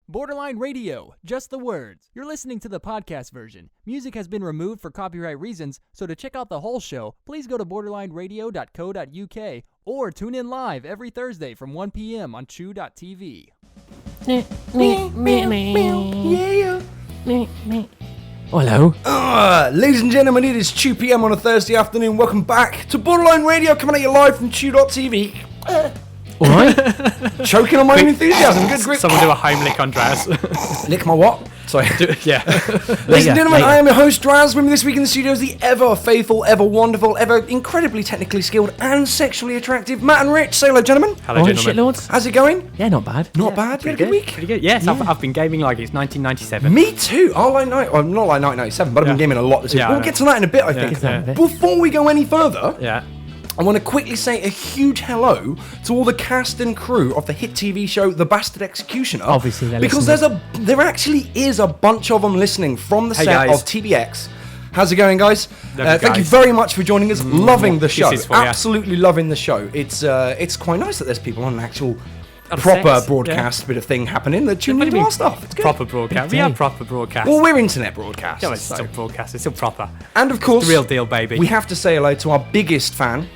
Borderline Radio, just the words. You're listening to the podcast version. Music has been removed for copyright reasons, so to check out the whole show, please go to borderlineradio.co.uk or tune in live every Thursday from 1 p.m. on chew.tv. Hello. Ladies and gentlemen, it is 2 p.m. on a Thursday afternoon. Welcome back to Borderline Radio, coming at you live from chew.tv. Alright. Choking on my own enthusiasm. Good grip. Someone do a Heimlich on Draz. Lick my what? Sorry. Yeah. Ladies and gentlemen, I am your host, Draz. With me this week in the studio is the ever faithful, ever wonderful, ever incredibly technically skilled and sexually attractive Matt and Rich. Say hello, gentlemen. Hello, gentlemen. Shitlords. How's it going? Yeah, not bad. Not bad. You had a good week? Pretty good. Yes, I've been gaming like it's 1997. Me too. Not like 1997, but I've been gaming a lot this week. Yeah, We'll get to that in a bit, I think. Before we go any further, I want to quickly say a huge hello to all the cast and crew of the hit TV show The Bastard Executioner. Obviously, they're because listening. there actually is a bunch of them listening from the set guys. of TBX. How's it going, guys? Thank you guys. very much for joining us. Loving the show. Kisses for ya. Absolutely loving the show. It's quite nice that there's people on an actual proper broadcast bit of thing happening that tune into our stuff. It's good. Proper broadcast. We are proper broadcast. Well, we're internet broadcast. Yeah, it's still broadcast. It's still proper. And of course, It's the real deal, baby. we have to say hello to our biggest fan,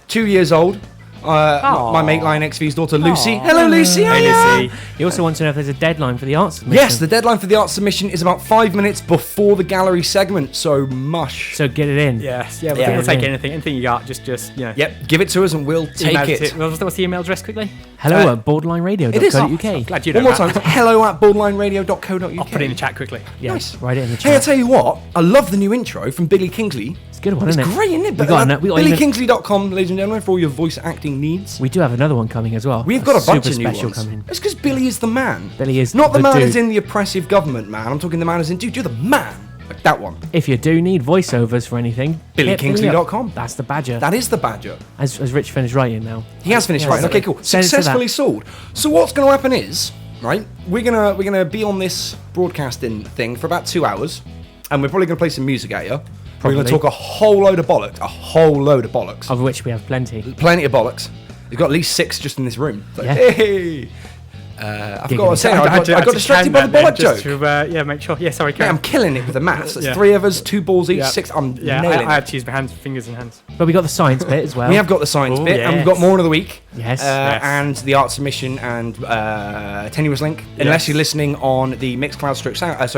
2 years old, my mate Lion XV's daughter Lucy. Hello, Lucy. Hey, Lucy. He also wants to know if there's a deadline for the art submission. Yes, the deadline for the art submission is about 5 minutes before the gallery segment, so mush. So get it in. Yes, Yeah, we'll take yeah. anything you got. Just you know. Yep, give it to us and we'll take Email it. What's the email address quickly? Hello at borderlineradio.co.uk. It is. Glad you know One more that. time, hello at borderlineradio.co.uk. I'll put it in the chat quickly. Yeah, Nice. write it in the Hey, I chat. tell you what, I love the new intro from Billy Kingsley. It's a good one, It's isn't it? great, isn't it? We got BillyKingsley.com, ladies and gentlemen, for all your voice acting needs. We do have another one coming as well. We've got a bunch super of new special ones. coming. It's because Billy is the man. Billy is Not the man dude. as in the oppressive government man. I'm talking the man as in, dude, you're the man. Like that one. If you do need voiceovers for anything, hit Billy up. BillyKingsley.com. That's the badger. That is the badger. As Rich finished writing now. He has finished Yeah, writing. so Okay, cool. send it to Successfully that. sold. So what's going to happen is, right? We're gonna be on this broadcasting thing for about 2 hours, and we're probably gonna play some music at you. We're gonna Probably. talk a whole load of bollocks. A whole load of bollocks. Of which we have plenty. Plenty of bollocks. We've got at least 6 just in this room. So, Yeah. hey. I forgot to say, I got distracted by the count bollock that then, joke. just to, make sure. Yeah, sorry, Mate, Karen. I'm killing it with the maths. That's Yeah. 3 of us, 2 balls each, Yeah. 6. I'm Yeah, nailing I it. had to use my fingers and hands. But we got the science bit as well. We have got the science Oh, bit, and we've got yes. more of the week. Yes. Yes. And the art submission and tenuous link. Unless you're listening on the Mixcloud the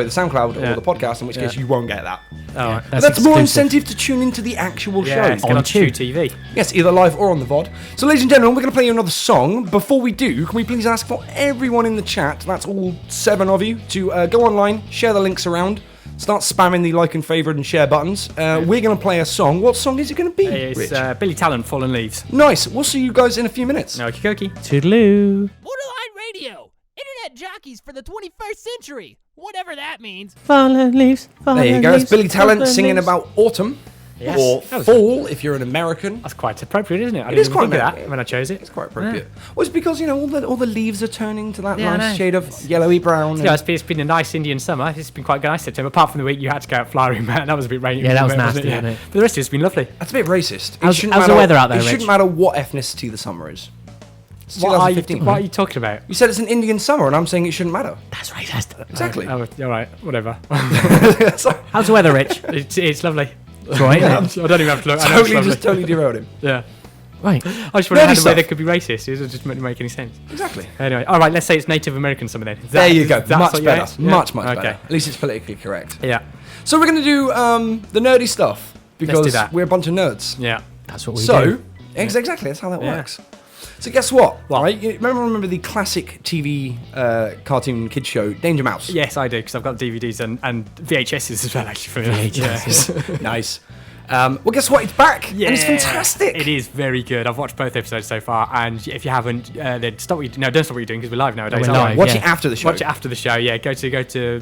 SoundCloud or Yeah. the podcast, in which case you won't get that. Oh, But that's more exclusive. incentive to tune into the actual yeah, show. it's going On on Chew. TV. Yes, either live or on the VOD. So, ladies and gentlemen, we're going to play you another song. Before we do, can we please ask for everyone in the chat, that's all 7 of you, to go online, share the links around, start spamming the like and favourite and share buttons. We're going to play a song. What song is it going to be, It's Rich? Billy Talent, Fallen Leaves. Nice. We'll see you guys in a few minutes. Okie dokie. Toodaloo. Borderline Radio, internet jockeys for the 21st century, whatever that means. Fallen leaves. There you go. It's Billy Talent singing about autumn. Yes. Or That was- fall, if you're an American. That's quite appropriate, isn't it? I It didn't is even quite think of appropriate. that when I chose it. It's quite appropriate. Well, it's because, all the leaves are turning to that Yeah, I nice know. shade of yellowy brown. Yeah, it's been a nice Indian summer. It's been quite nice September. Apart from the week you had to go out flying, man. That was a bit rainy. Yeah, that was wasn't nasty, wasn't it? But the rest of it's been lovely. That's a bit racist. How's the weather out there, It Rich? shouldn't matter what ethnicity the summer is. It's What are 2015. you talking about? You said it's an Indian summer, and I'm saying it shouldn't matter. That's racist. Exactly. Oh, all right, whatever. So, How's the weather, Rich? it's lovely. It's all right. I isn't it? don't even have to look. I know it's totally, lovely. just totally derailed him. Yeah. Right. I just wondered Nerdy how the stuff. weather could be racist. It just didn't make any sense. Exactly. Anyway, all right, let's say it's Native American summer then. There you go. That's Much what you better. meant? Yeah. Much better. Okay. At least it's politically correct. Yeah. So we're going to do the nerdy stuff because do that. we're a bunch of nerds. Yeah. That's what we So, do. exactly, that's how that Yeah. works. So guess what? What? Right? You remember the classic TV cartoon kids show, Danger Mouse? Yes, I do because I've got DVDs and VHSs as well. Actually, for VHSs. Nice. Well, guess what? It's back, Yeah, and it's fantastic. It is very good. I've watched both episodes so far, and if you haven't, then stop what you do. No, don't stop what you're doing because we're live nowadays. We're aren't we? live. Watch Yeah. it after the show. Watch it after the show. Yeah, go to iPlayer.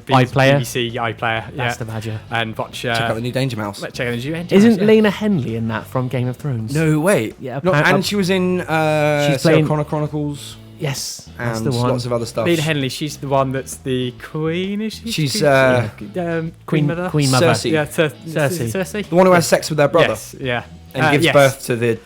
BBC iPlayer. Yeah, That's the badger. and watch. Check out the new Danger Mouse. Check out the new end. Isn't Lena Henley in that from Game of Thrones? No way. Yeah, No, apparently- and she was in She's Sarah playing- Connor Chronicles Yes, that's and the one. lots of other stuff. Lena Henley, she's the one that's the queen, is she? She's Queen Mother. Queen Mother. Cersei. Yeah, Cersei. Cersei. the one who has sex with her brother Yes, yeah. and gives yes. birth to the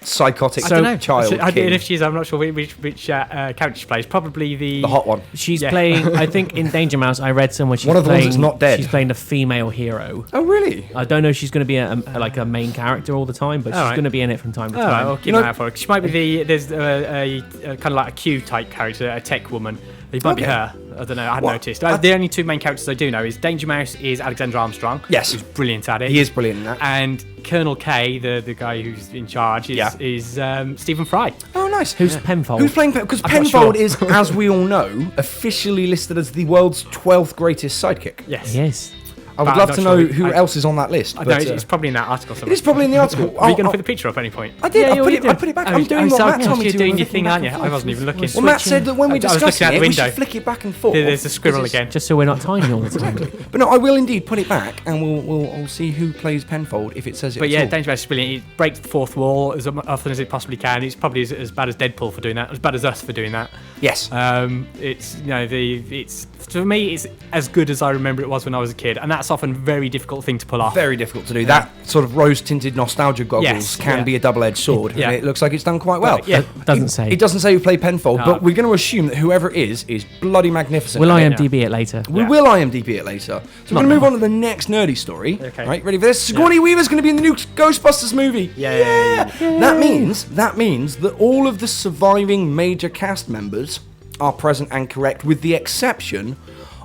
psychotic I don't know. child. And king. if she's, I'm not sure which character she plays. Probably the The hot one. She's Yeah. playing, I think in Danger Mouse, I read somewhere she's One of the ones playing, that's not dead. She's playing a female hero. Oh, really? I don't know if she's going to be a main character all the time, but she's Alright. going to be in it from time to All right, time. I'll keep You know- an eye out for her. She might be there's a kind of like a Q type character, a tech woman. It might be Okay. her. I don't know. I hadn't Well, noticed. The only two main characters I do know is Danger Mouse is Alexander Armstrong. Yes. Who's brilliant at it. He is brilliant in that. And Colonel K, the guy who's in charge, is Stephen Fry. Oh, nice. Who's Penfold? Who's playing? Because I'm not Penfold sure. is, as we all know, officially listed as the world's 12th greatest sidekick. Yes. Yes. I would But love I'm to not know sure who else is on that list. I but, know it's probably in that article somewhere. it is probably in the article. Are you going to put the picture up at any point? I did. Yeah, I you put did. it back. I'm doing what Matt told me You're to. doing and your flicking thing, aren't you? back and I wasn't even looking. Well, Matt said that when we I was discussed looking out it, the we window. should flick it back and forth. There's a squirrel again. Just so we're not tiny all the time. But no, I will indeed put it back, and we'll see who plays Penfold if it says it. But at yeah, all. Danger Mouse is brilliant. It breaks the fourth wall as often as it possibly can. It's probably as bad as Deadpool for doing that, as bad as us for doing that. Yes. It's it's for me it's as good as I remember it was when I was a kid, and that's often a very difficult thing to pull off. Very difficult to do. That sort of rose-tinted nostalgia goggles Yes, can yeah. be a double-edged sword, Yeah. and it looks like it's done quite well. Yeah. Doesn't say. It doesn't say who played Penfold, No. but we're going to assume that whoever it is bloody magnificent. We'll And IMDb it later. We Yeah. will IMDb it later. So we're going to move on to the next nerdy story. Okay. Right, ready for this? Sigourney Weaver's going to be in the new Ghostbusters movie. Yay. That means that all of the surviving major cast members are present and correct, with the exception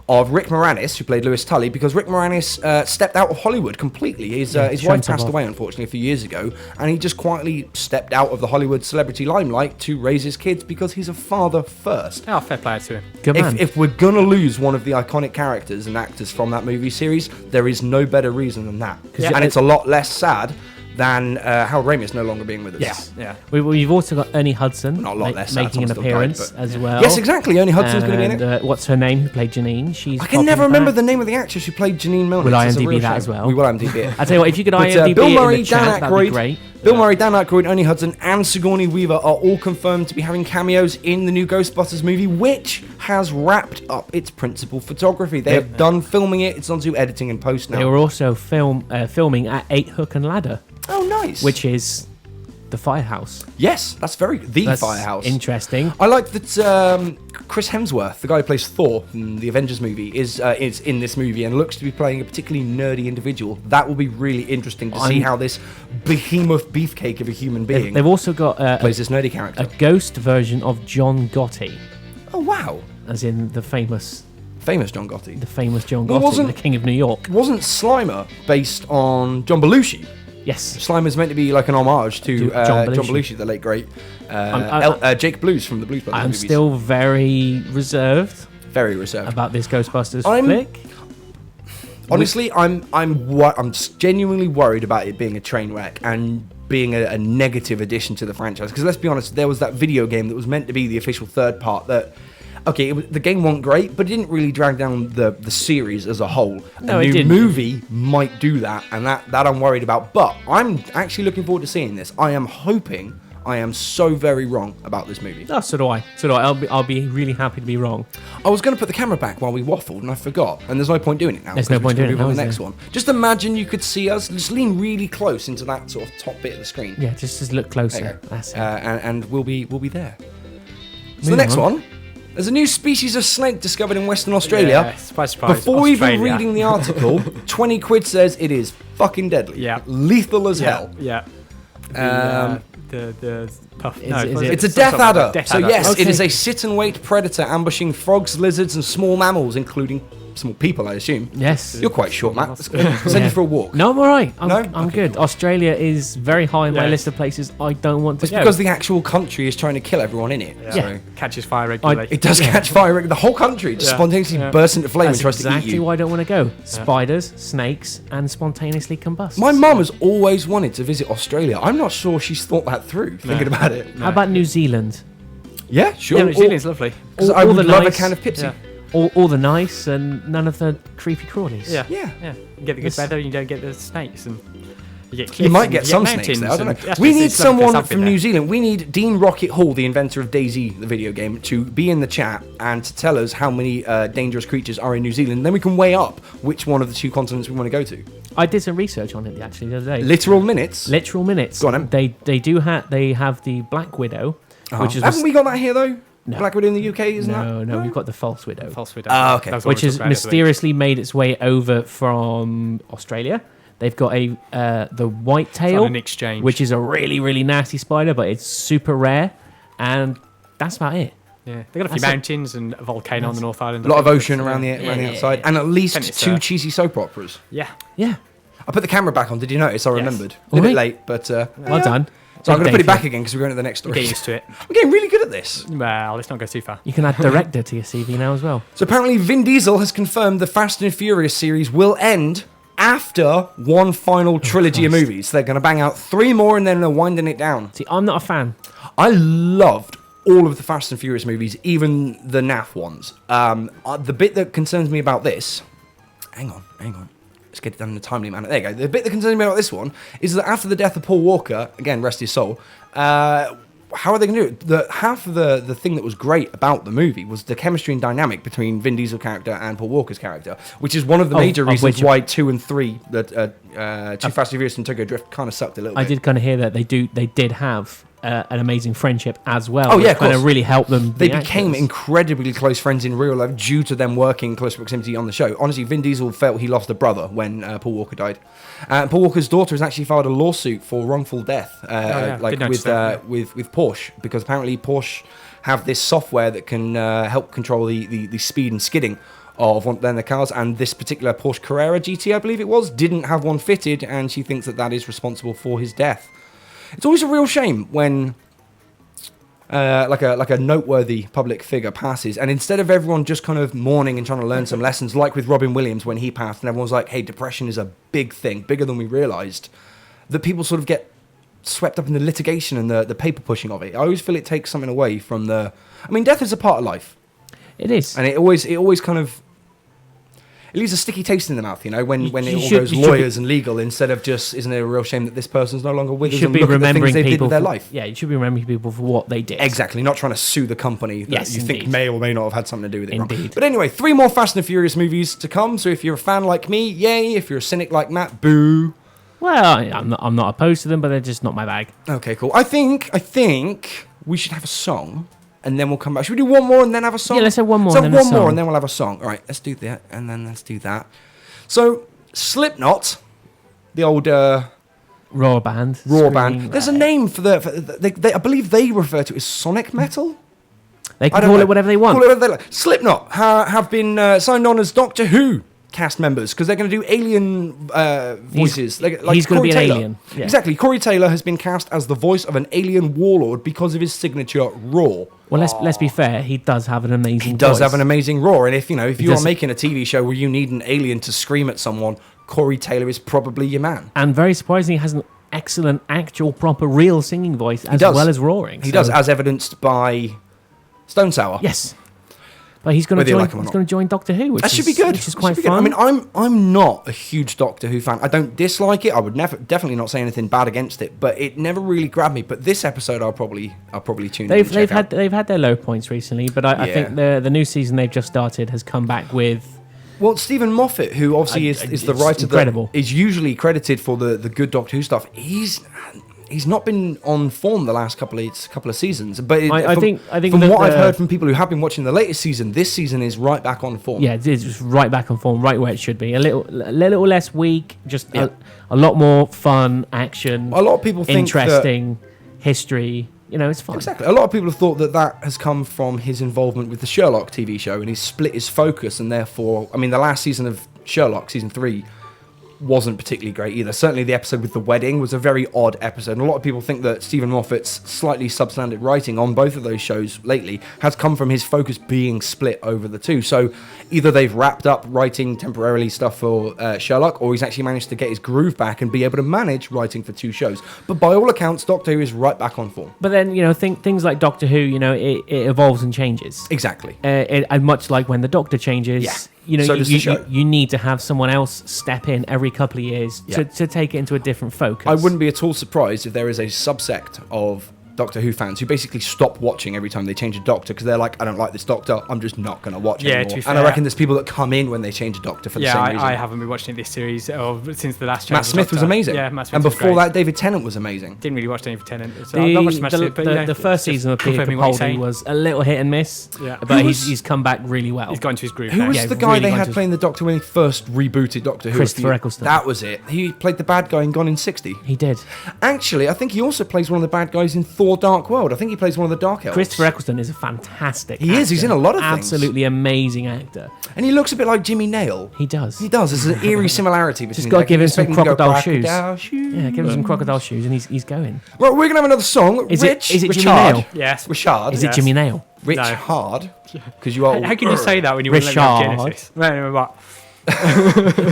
of Rick Moranis, who played Louis Tully, because Rick Moranis stepped out of Hollywood completely. His wife shunned passed him off. away, unfortunately, a few years ago, and he just quietly stepped out of the Hollywood celebrity limelight to raise his kids because he's a father first. Oh, fair play to him. Good man. If we're gonna lose one of the iconic characters and actors from that movie series, there is no better reason than that. Yeah. And it's a lot less sad than Harold Ramis no longer being with us. Yeah. We've also got Ernie Hudson Not a lot less sad, making an someone still died, appearance but- as well. Yes, exactly. Ernie Hudson's going to be in it. And, what's her name? Who played Janine? She's. I can never popping remember back. the name of the actress who played Janine Milner. We'll It's a IMDb real that shame. as well. We will IMDb it. I tell you what, if you could But, IMDb Bill it Murray, in the chat, Dan that'd be Aykroyd, great. Bill Murray, Dan Aykroyd, Ernie Hudson, and Sigourney Weaver are all confirmed to be having cameos in the new Ghostbusters movie, which has wrapped up its principal photography. They have done filming it. It's on to editing and post now. They were also filming at 8 Hook and Ladder, Oh, nice. which is the firehouse. Yes, that's the That's firehouse. interesting. I like that Chris Hemsworth, the guy who plays Thor in the Avengers movie, is in this movie and looks to be playing a particularly nerdy individual. That will be really interesting to see how this behemoth beefcake of a human being They've also got plays this nerdy character. a ghost version of John Gotti, Oh, wow. as in the famous Famous John Gotti. John Well, Gotti, wasn't- the King of New York. Wasn't Slimer based on John Belushi? Yes. Slimer's meant to be like an homage to To John John Belushi, the late great I'm- Jake Blues from the Blues Brothers I'm movies. still very reserved very reserved. about this Ghostbusters I'm- flick. Honestly, I'm genuinely worried about it being a train wreck and being a negative addition to the franchise. Because let's be honest, there was that video game that was meant to be the official third part that. Okay, the game wasn't great, but it didn't really drag down the series as a whole. No, a it new didn't. movie might do that, and that I'm worried about. But I'm actually looking forward to seeing this. I am hoping I am so very wrong about this movie. Oh, so do I. I'll be really happy to be wrong. I was going to put the camera back while we waffled, and I forgot. And there's no point doing it now. There's because no point we're doing just gonna it move on now, to the is next one. Just imagine you could see us. Just lean really close into that sort of top bit of the screen. Yeah, just look There you closer. go. That's it. And we'll be there. So the Moving next on. one. There's a new species of snake discovered in Western Australia. Yeah, surprise, surprise. Before even Australia. reading the article, 20 quid says it is fucking deadly. Yeah. Lethal as hell. Yeah. The puff. Is No, it- was is it- It's a some death sort of adder. death So adder. yes, Okay. it is a sit-and-wait predator ambushing frogs, lizards, and small mammals, including small people, I assume. Yes. You're quite short, Matt. Let's send Yeah. you for a walk. No, I'm all right. I'm No? good. Australia is very high on my Yeah. list of places I don't want to It's go. because the actual country is trying to kill everyone in it. Yeah. So Catches fire regularly. it does catch fire. The whole country just Yeah. spontaneously Yeah. bursts into flame That's and tries to eat exactly you. why I don't want to go. Spiders, snakes, and spontaneously combust. My mum has always wanted to visit Australia. I'm not sure she's thought that through, thinking about it. How about New Zealand? Yeah, sure. Yeah, New Zealand's lovely. 'Cause all- I all would the love nice- a can of Pepsi. Yeah. All the nice and none of the creepy crawlies. Yeah. Yeah. Yeah. You get the good This- weather, you don't get the snakes, and you get cliffs. You might and get some mountains snakes there. I don't know. and- Yes, We it's- need it's lovely, there's someone something from there. New Zealand. We need Dean Rocket Hall, the inventor of DayZ, the video game, to be in the chat and to tell us how many dangerous creatures are in New Zealand. Then we can weigh up which one of the two continents we want to go to. I did some research on it actually the other day. Literal minutes. Literal minutes. Go on, then. They have the Black Widow, which is haven't we got that here though? No. Black Widow in the UK, isn't that? No, we've got the False Widow. False Widow. Ah, okay. That's what Which we has talked about this week. mysteriously made its way over from Australia. They've got the white It's tail, on an exchange. which is a really, really nasty spider, but it's super rare, and that's about it. Yeah, they got a few That's it. mountains and a volcano on the North Island. A lot of I think. ocean around the Yeah. outside, and at least Plenty of 2 surf. cheesy soap operas. Yeah. Yeah, I put the camera back on. Did you notice? I remembered. A Alright. bit late, but well yeah. done. So I'm going to Day put it for back again because we're going to the next story. Get used to it. I'm getting really good at this. Well, let's not go too far. You can add director to your CV now as well. So apparently Vin Diesel has confirmed the Fast and Furious series will end after one final trilogy of Christ. movies. They're going to bang out 3 more and then they're winding it down. See, I'm not a fan. I loved all of the Fast and Furious movies, even the NAF ones. The bit that concerns me about this... Hang on. Let's get it done in a timely manner. There you go. The bit that concerns me about this one is that after the death of Paul Walker, again, rest his soul, how are they going to do it? Half of the thing that was great about the movie was the chemistry and dynamic between Vin Diesel's character and Paul Walker's character, which is one of the major reasons why 2 and 3, that Too Fast and Furious and Tokyo Drift, kind of sucked a little I bit. did kind of hear that they did have an amazing friendship as well. Oh, yeah, which of kind course. of really helped them. They the became actors. incredibly close friends in real life due to them working in close proximity on the show. Honestly, Vin Diesel felt he lost a brother when Paul Walker died. Paul Walker's daughter has actually filed a lawsuit for wrongful death, yeah. like Did notice with, that, with Porsche, because apparently Porsche have this software that can help control the speed and skidding of one of their cars, and this particular Porsche Carrera GT, I believe it was, didn't have one fitted, and she thinks that is responsible for his death. It's always a real shame when like a noteworthy public figure passes, and instead of everyone just kind of mourning and trying to learn some lessons, like with Robin Williams when he passed, and everyone's like, hey, depression is a big thing, bigger than we realised, that people sort of get swept up in the litigation and the paper pushing of it. I always feel it takes something away from death is a part of life. It is. And it always kind of... It leaves a sticky taste in the mouth, when it all goes you should lawyers and legal, instead of just, isn't it a real shame that this person's no longer with You us should and be look at the things remembering they did people with their for, life. Yeah, you should be remembering people for what they did. Exactly, not trying to sue the company that Yes, you think indeed. may or may not have had something to do with it. Indeed. Wrong. But anyway, 3 more Fast and Furious movies to come, so if you're a fan like me, yay. If you're a cynic like Matt, boo. Well, I'm not opposed to them, but they're just not my bag. Okay, cool. I think we should have a song, and then we'll come back. Should we do one more and then have a song? Yeah, let's have one more So and then a one more song. and then we'll have a song. All right, let's do that, and then let's do that. So, Slipknot, the old Raw band. raw Screaming band. There's a Red. name for I believe they refer to it as sonic metal. They I can don't call know. it whatever they want. Call it whatever they like. Slipknot have been signed on as Doctor Who cast members because they're going to do alien voices. Like he's gonna Corey be an Taylor. alien, yeah. Exactly. Corey Taylor has been cast as the voice of an alien warlord because of his signature roar. Well, let's be fair. He does have an amazing. He does voice. have an amazing roar, and if you are does- making a TV show where you need an alien to scream at someone, Corey Taylor is probably your man. And very surprisingly, has an excellent, actual, proper, real singing voice as does. well as roaring. He So- does, as evidenced by Stone Sour. Yes. But he's going Whether to you join. like him or He's not. going to join Doctor Who, which That should be good. Which is That quite should be good. fun. I mean, I'm not a huge Doctor Who fan. I don't dislike it. I would definitely not say anything bad against it. But it never really grabbed me. But this episode, I'll probably tune in. And check out. They've had their low points recently, but I Yeah. think the new season they've just started has come back with. Well, Stephen Moffat, who obviously is the it's writer incredible. that is usually credited for the good Doctor Who stuff, he's not been on form the last couple of seasons. But I think from that what I've the- heard from people who have been watching the latest season, this season is right back on form. Yeah, it's just right back on form, right where it should be. A little less weak, just Yeah. a lot more fun, action. A lot of people think interesting history. It's fun. Exactly. A lot of people have thought that has come from his involvement with the Sherlock TV show, and he's split his focus, and therefore, the last season of Sherlock, season 3, wasn't particularly great either. Certainly the episode with the wedding was a very odd episode, and a lot of people think that Stephen Moffat's slightly substandard writing on both of those shows lately has come from his focus being split over the two. So either they've wrapped up writing temporarily stuff for Sherlock, or he's actually managed to get his groove back and be able to manage writing for 2 shows. But by all accounts, Doctor Who is right back on form. But then things like Doctor Who, it evolves and changes. Exactly. And much like when the Doctor changes, Yeah. So does the show. you need to have someone else step in every couple of years Yeah. to take it into a different focus. I wouldn't be at all surprised if there is a subsect of Doctor Who fans who basically stop watching every time they change a doctor because they're like, I don't like this doctor, I'm just not going to watch Yeah, anymore. to be And I fair- reckon there's people that come in when they change a doctor for the same reason. I haven't been watching this series since the last. Matt Smith was amazing. Yeah, Matt Smith and was before great. that, David Tennant was amazing. Didn't really watch David Tennant. So I've not watched much of it, but the first season of Peter confirming what you're Capaldi saying. was a little hit and miss, Yeah. but Who was- he's come back really well. He's gone to his groove. Who now. was Yeah, the guy really they gone had to- playing the Doctor when he first rebooted Doctor Who? Christopher Eccleston. That was it. He played the bad guy in Gone in 60. He did. Actually, I think he also plays one of the bad guys in Thor: Dark World. I think he plays one of the Dark Elves. Christopher Eccleston is a fantastic He is, he's actor. in a lot of things. Absolutely amazing actor. And he looks a bit like Jimmy Nail. He does. He does. There's an eerie similarity between. Just got to give him some expect him to go, crocodile shoes. "Crocodile shoes." Yeah, give him some crocodile shoes and he's going. Right, we're gonna have another song. Is it Jimmy Richard. Nail? Yes. Richard. Is it Yes. Jimmy Nail? Richard. Because you are. How can you say that when you wouldn't let me have Richard. Genesis? No, what?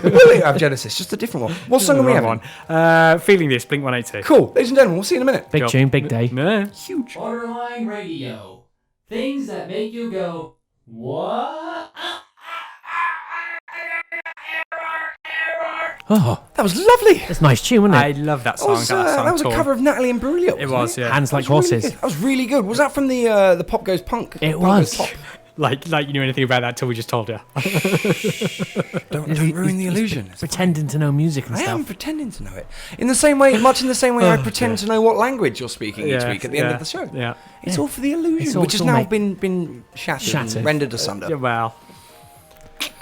Will you have Genesis? Just a different one. What song are we having? Feeling this, Blink 182. Cool, ladies and gentlemen. We'll see you in a minute. Big Cool. tune, big day. No. Huge. Borderline Radio. Things that make you go, what? Oh, That was lovely. that's a nice tune, wasn't I it? love that That song. was, that was a tore. cover of Natalie Imbruglia. It was, yeah. Hands like That was really horses. good. That was really good. Was that from the Pop Goes Punk? It Punk was. Goes Pop? Like you knew anything about that till we just told you. Don't ruin the illusion. Pretending to know music and I am stuff. pretending to know it. In the same way, much in the same way I pretend to know what language you're speaking each week at the end of the show. Yeah. It's all for the illusion, It's all- which has it's all now made- been shattered, Shattered. and rendered asunder. Yeah, well.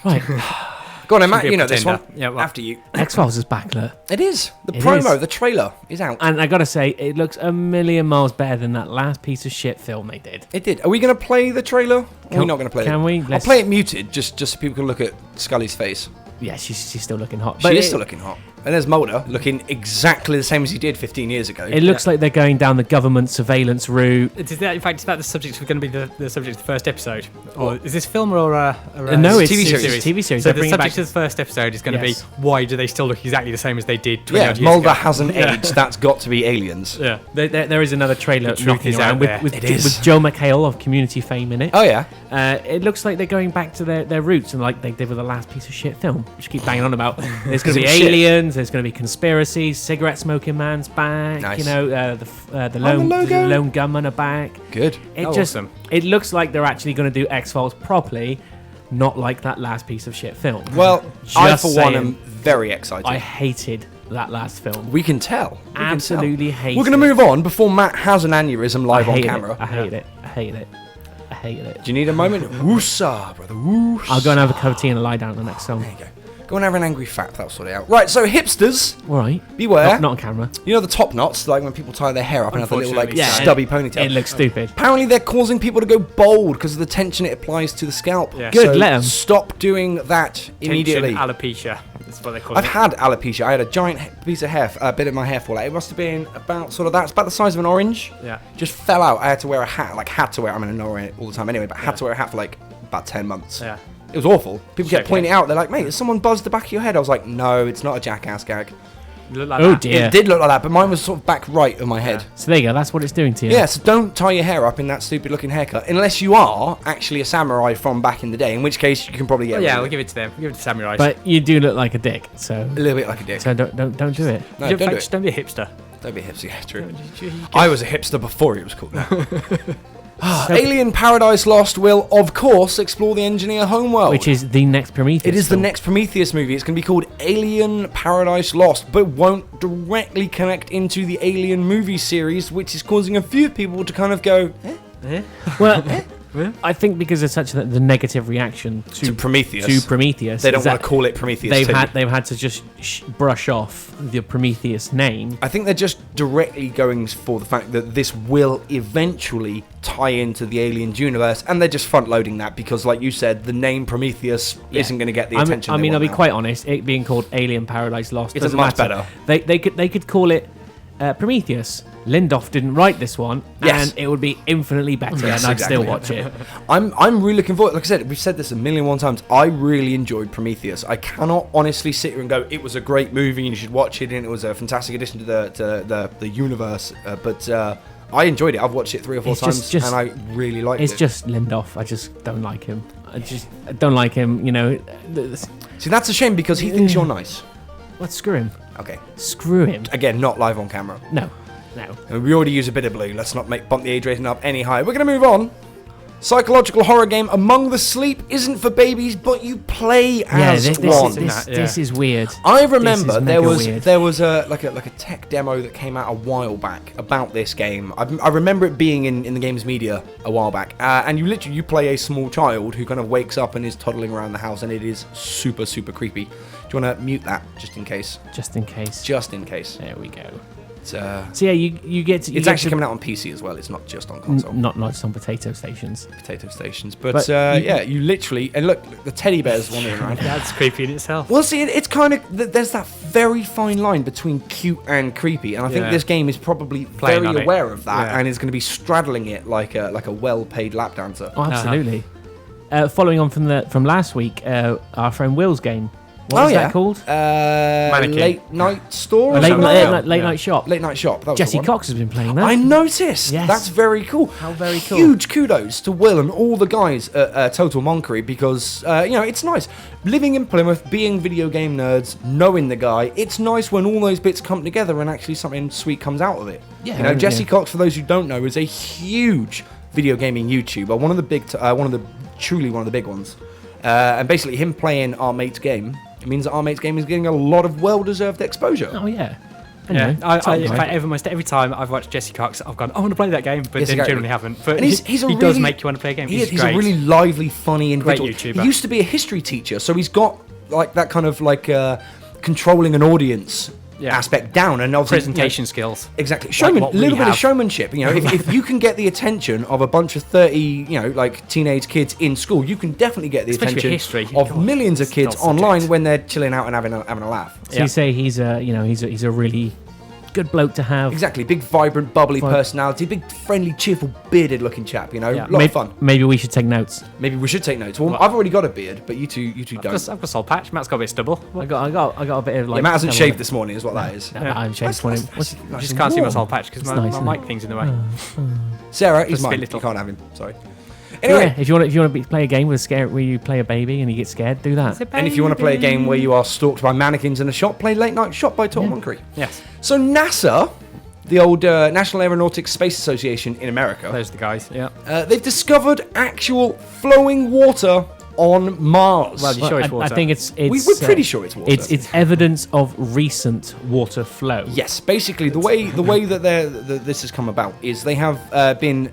Right. Go on, then, Matt, Should be a you know this one. pretender. Yeah, well. After you. X-Files is back, look. It is. The It promo, is. the trailer is out. And I gotta say, it looks a million miles better than that last piece of shit film they did. It did. Are we going to play the trailer? Or are we not going to play it? Can we? I'll play it muted, just so people can look at Scully's face. Yeah, she's still looking hot. She is still looking hot. And there's Mulder, looking exactly the same as he did 15 years ago. It looks like they're going down the government surveillance route. Is that, in fact, is that the subject going to be the subject of the first episode? Or is this film or a No, it's TV series. It's a TV series. So They're the bringing it subject back- of the first episode is going to Yes. be why do they still look exactly the same as they did 20 Yeah, odd years Mulder ago? hasn't aged. That's got to be aliens. Yeah. There is another trailer The truth knocking is around out with, there. with, It is. with Joe McHale of Community fame in it. Oh, yeah. It looks like they're going back to their roots and like they did with the last piece of shit film, which keep banging on about. There's going to be Is it shit? aliens. There's going to be conspiracies. Cigarette smoking man's back. Nice. You know, the the lone logo. lone gunmen are back. Good. It Oh, just awesome. it looks like they're actually going to do X-Files properly, not like that last piece of shit film. Well, I, Just for one, saying. am very excited. I hated that last film. We can tell. We can Absolutely tell. hate We're going to it. move on before Matt has an aneurysm live I on hated camera. It. I hated it. I hated it. I hated it. Do you need a moment? Woosa, brother. Woosa. I'll go and have a cup of tea and lie down at the next song. There you go. Go and have an angry fap. That'll sort it out. Right, so hipsters, All right. beware. Not on camera. You know the top knots, like when people tie their hair up and have a little like Unfortunately, stubby ponytail. It looks stupid. Apparently, they're causing people to go bald because of the tension it applies to the scalp. Yeah. Good, So let 'em. stop doing that immediately. Tension alopecia. That's what they call I've it. had alopecia. I had a giant piece of hair, a bit of my hair fall out. It must have been about sort of that. It's about the size of an orange. Yeah. Just fell out. I had to wear a hat. Like had to wear. I'm in a Norway all the time anyway, but had to wear a hat for like about 10 months. Yeah. It was awful. People kept Shit, pointing it out. They're like, "Mate, has someone buzzed the back of your head?" I was like, "No, it's not a jackass gag." You look like Oh that. dear. It did look like that, but mine was sort of back right of my head. So there you go. That's what it's doing to you. Yeah, so don't tie your hair up in that stupid looking haircut unless you are actually a samurai from back in the day, in which case you can probably get Oh, yeah, away we'll with give it to them. We'll give it to samurais. But you do look like a dick. So it. A little bit like a dick. don't do it. No, in don't do fact, it. just don't be a hipster. Don't be a hipster. Yeah, true. I was a hipster before it was cool. So- Alien Paradise Lost will, of course, explore the engineer homeworld. Which is the next Prometheus. It is the film. next Prometheus movie. It's going to be called Alien Paradise Lost, but won't directly connect into the Alien movie series, which is causing a few people to kind of go, Well, I think because of such the negative reaction to Prometheus. to Prometheus, They don't is want to that call it Prometheus. they've had to just brush off the Prometheus name. I think they're just directly going for the fact that this will eventually tie into the Aliens universe, and they're just front-loading that because, like you said, the name Prometheus isn't going to get the attention. I mean, they I'll be want now. quite honest. It being called Alien Paradise Lost It's doesn't much matter. better. They could call it Prometheus. Lindoff didn't write this one, Yes. and it would be infinitely better, Yes, and I'd still exactly. watch it. I'm really looking forward. Like I said, we've said this a million one times. I really enjoyed Prometheus. I cannot honestly sit here and go, it was a great movie and you should watch it, and it was a fantastic addition to the universe. But I enjoyed it. I've watched it 3 or 4 It's times, just- and I really liked It's it. just Lindoff. I just don't like him. I don't like him. You know, See, that's a shame because he thinks you're nice. what? Screw him. Okay. Screw him. Again, not live on camera. No. No. And we already use a bit of blue. Let's not bump the age rating up any higher. We're going to move on. Psychological horror game Among the Sleep isn't for babies, but you play as one. This is weird. I remember there was weird. a tech demo that came out a while back about this game. I remember it being in the games media a while back, and you play a small child who kind of wakes up and is toddling around the house, and it is super creepy. Do you want to mute that just in case? Just in case. Just in case. There we go. So yeah, you get to. It's actually coming out on PC as well. It's not just on console. Not just on potato stations. But you literally, and look, the teddy bear's wandering around. That's creepy in itself. Well, see, it's kind of there's that very fine line between cute and creepy, and I think this game is probably very aware of that, and is going to be straddling it like a well-paid lap dancer. Oh, absolutely. Following on from last week, our friend Will's game. What was that called? Late Night Store? Late Night Shop. Late Night Shop. That was Jesse Cox has been playing that. I noticed. Yes. That's very cool. How very cool. Huge kudos to Will and all the guys at Total Monkery because, it's nice. Living in Plymouth, being video game nerds, knowing the guy, it's nice when all those bits come together and actually something sweet comes out of it. Yeah. Jesse Cox, for those who don't know, is a huge video gaming YouTuber, one of the big ones. And basically him playing our mate's game, it means that our mate's game is getting a lot of well-deserved exposure. Oh, yeah. In fact, almost every time I've watched Jesse Cox, I've gone, I want to play that game, but then generally haven't. But he does make you want to play a game. He's a really lively, funny individual. Great YouTuber. He used to be a history teacher, so he's got like that kind of controlling an audience aspect down, and obviously presentation skills. Exactly, a little bit of showmanship. If you can get the attention of a bunch of 30, teenage kids in school, you can definitely get the attention of millions of kids online when they're chilling out and having a laugh. So you say he's a really good bloke to have. Exactly, big, vibrant, bubbly personality, big, friendly, cheerful, bearded-looking chap. A lot of fun. Maybe we should take notes. Maybe we should take notes. Well, I've already got a beard, but you two don't. I've got a soul patch. Matt's got a bit of stubble. I got a bit of like. Matt hasn't shaved this morning, is what that is. I haven't shaved this morning. I just can't see my soul patch because my mic thing's in the way. Sarah, he's mine. You can't have him. Sorry. Anyway, if you want to play a game where you play a baby and you get scared, do that. And if you want to play a game where you are stalked by mannequins in a shop, play Late Night Shop by Total Monkery. Yes. So NASA, the old National Aeronautics Space Association in America, those are the guys. Yeah. They've discovered actual flowing water on Mars. Well, you're sure it's water? I think it's we're pretty sure it's water. It's evidence of recent water flow. Yes, basically the way that this has come about is they have been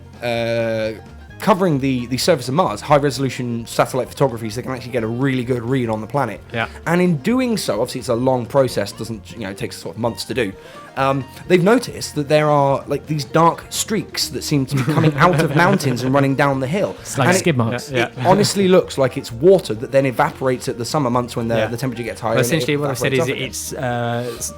covering the surface of Mars, high-resolution satellite photography, so they can actually get a really good read on the planet. Yeah. And in doing so, obviously it's a long process, it takes sort of months to do. They've noticed that there are like these dark streaks that seem to be coming out of mountains and running down the hill. It's like skid marks. It honestly looks like it's water that then evaporates at the summer months when the temperature gets higher. Well, essentially, what I've said is it's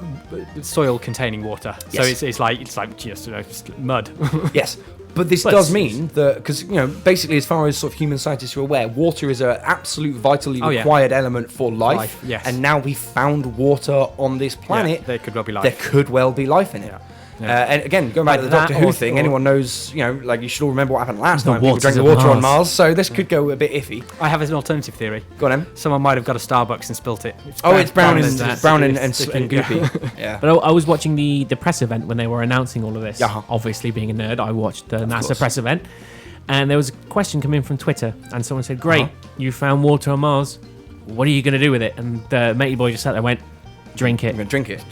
soil-containing water. Yes. So it's like just mud. Yes. But this does mean that, because, basically, as far as sort of human scientists are aware, water is an absolute vitally required element for life. Yes. And now we've found water on this planet. Yeah, there could well be life. There could well be life in it. Yeah. And again, going back to the Doctor Who thing, anyone knows, you should all remember what happened last time. People drank the water on Mars, so this could go a bit iffy. I have an alternative theory. Go on, Em. Someone might have got a Starbucks and spilt it. It's brown and goopy. Yeah. But I was watching the press event when they were announcing all of this. Obviously, being a nerd, I watched the NASA press event. And there was a question coming in from Twitter, and someone said, great, you found water on Mars. What are you going to do with it? And matey boy just sat there and went, drink it. I'm going to drink it.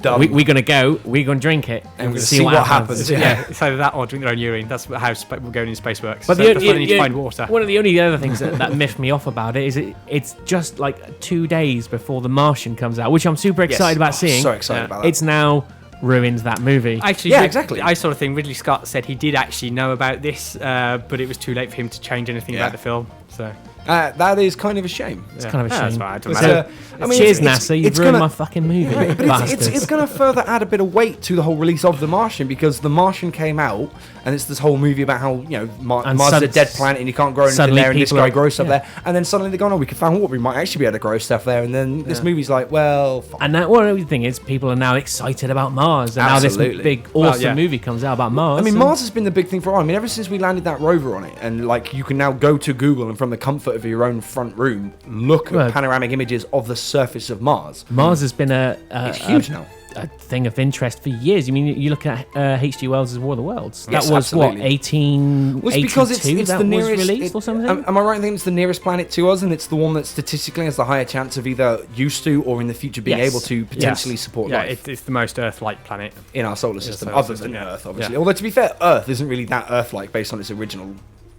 We're going to go, we're going to drink it, and we'll see what happens. Yeah, it's either that or drink their own urine. That's how going in space works. But so that's why they need to find water. One of the only other things that miffed me off about it is it's just like 2 days before The Martian comes out, which I'm super excited about seeing. So excited about that. It's now ruins that movie. Actually, exactly. I sort of think Ridley Scott said he did actually know about this, but it was too late for him to change anything about the film. So. That is kind of a shame. It's kind of a shame. That's fine. Cheers, NASA. You've ruined my fucking movie. But it's going to further add a bit of weight to the whole release of The Martian, because The Martian came out, and it's this whole movie about how Mars is a dead planet and you can't grow anything there, and this guy grows stuff there, and then suddenly they're going, we can find water, we might actually be able to grow stuff there, and then this movie's like, well, fine. And that one thing is, people are now excited about Mars, and now this big awesome movie comes out about Mars. I mean, Mars has been the big thing for a while. I mean, ever since we landed that rover on it, and like you can now go to Google and from the comfort of your own front room look at panoramic images of the surface of Mars. Mars has been it's huge now. a thing of interest for years. I mean, you look at H.G. Wells' War of the Worlds. Yes, That was, absolutely. what, 1882 Well, it's because it's that the was nearest, released or something? Am I right in thinking it's the nearest planet to us, and it's the one that statistically has the higher chance of either used to or in the future being Yes. able to potentially support Yeah, life it's the most Earth-like planet. in our solar system, solar other system, than yeah. Earth, obviously. Yeah. Although, to be fair, Earth isn't really that Earth-like based on its original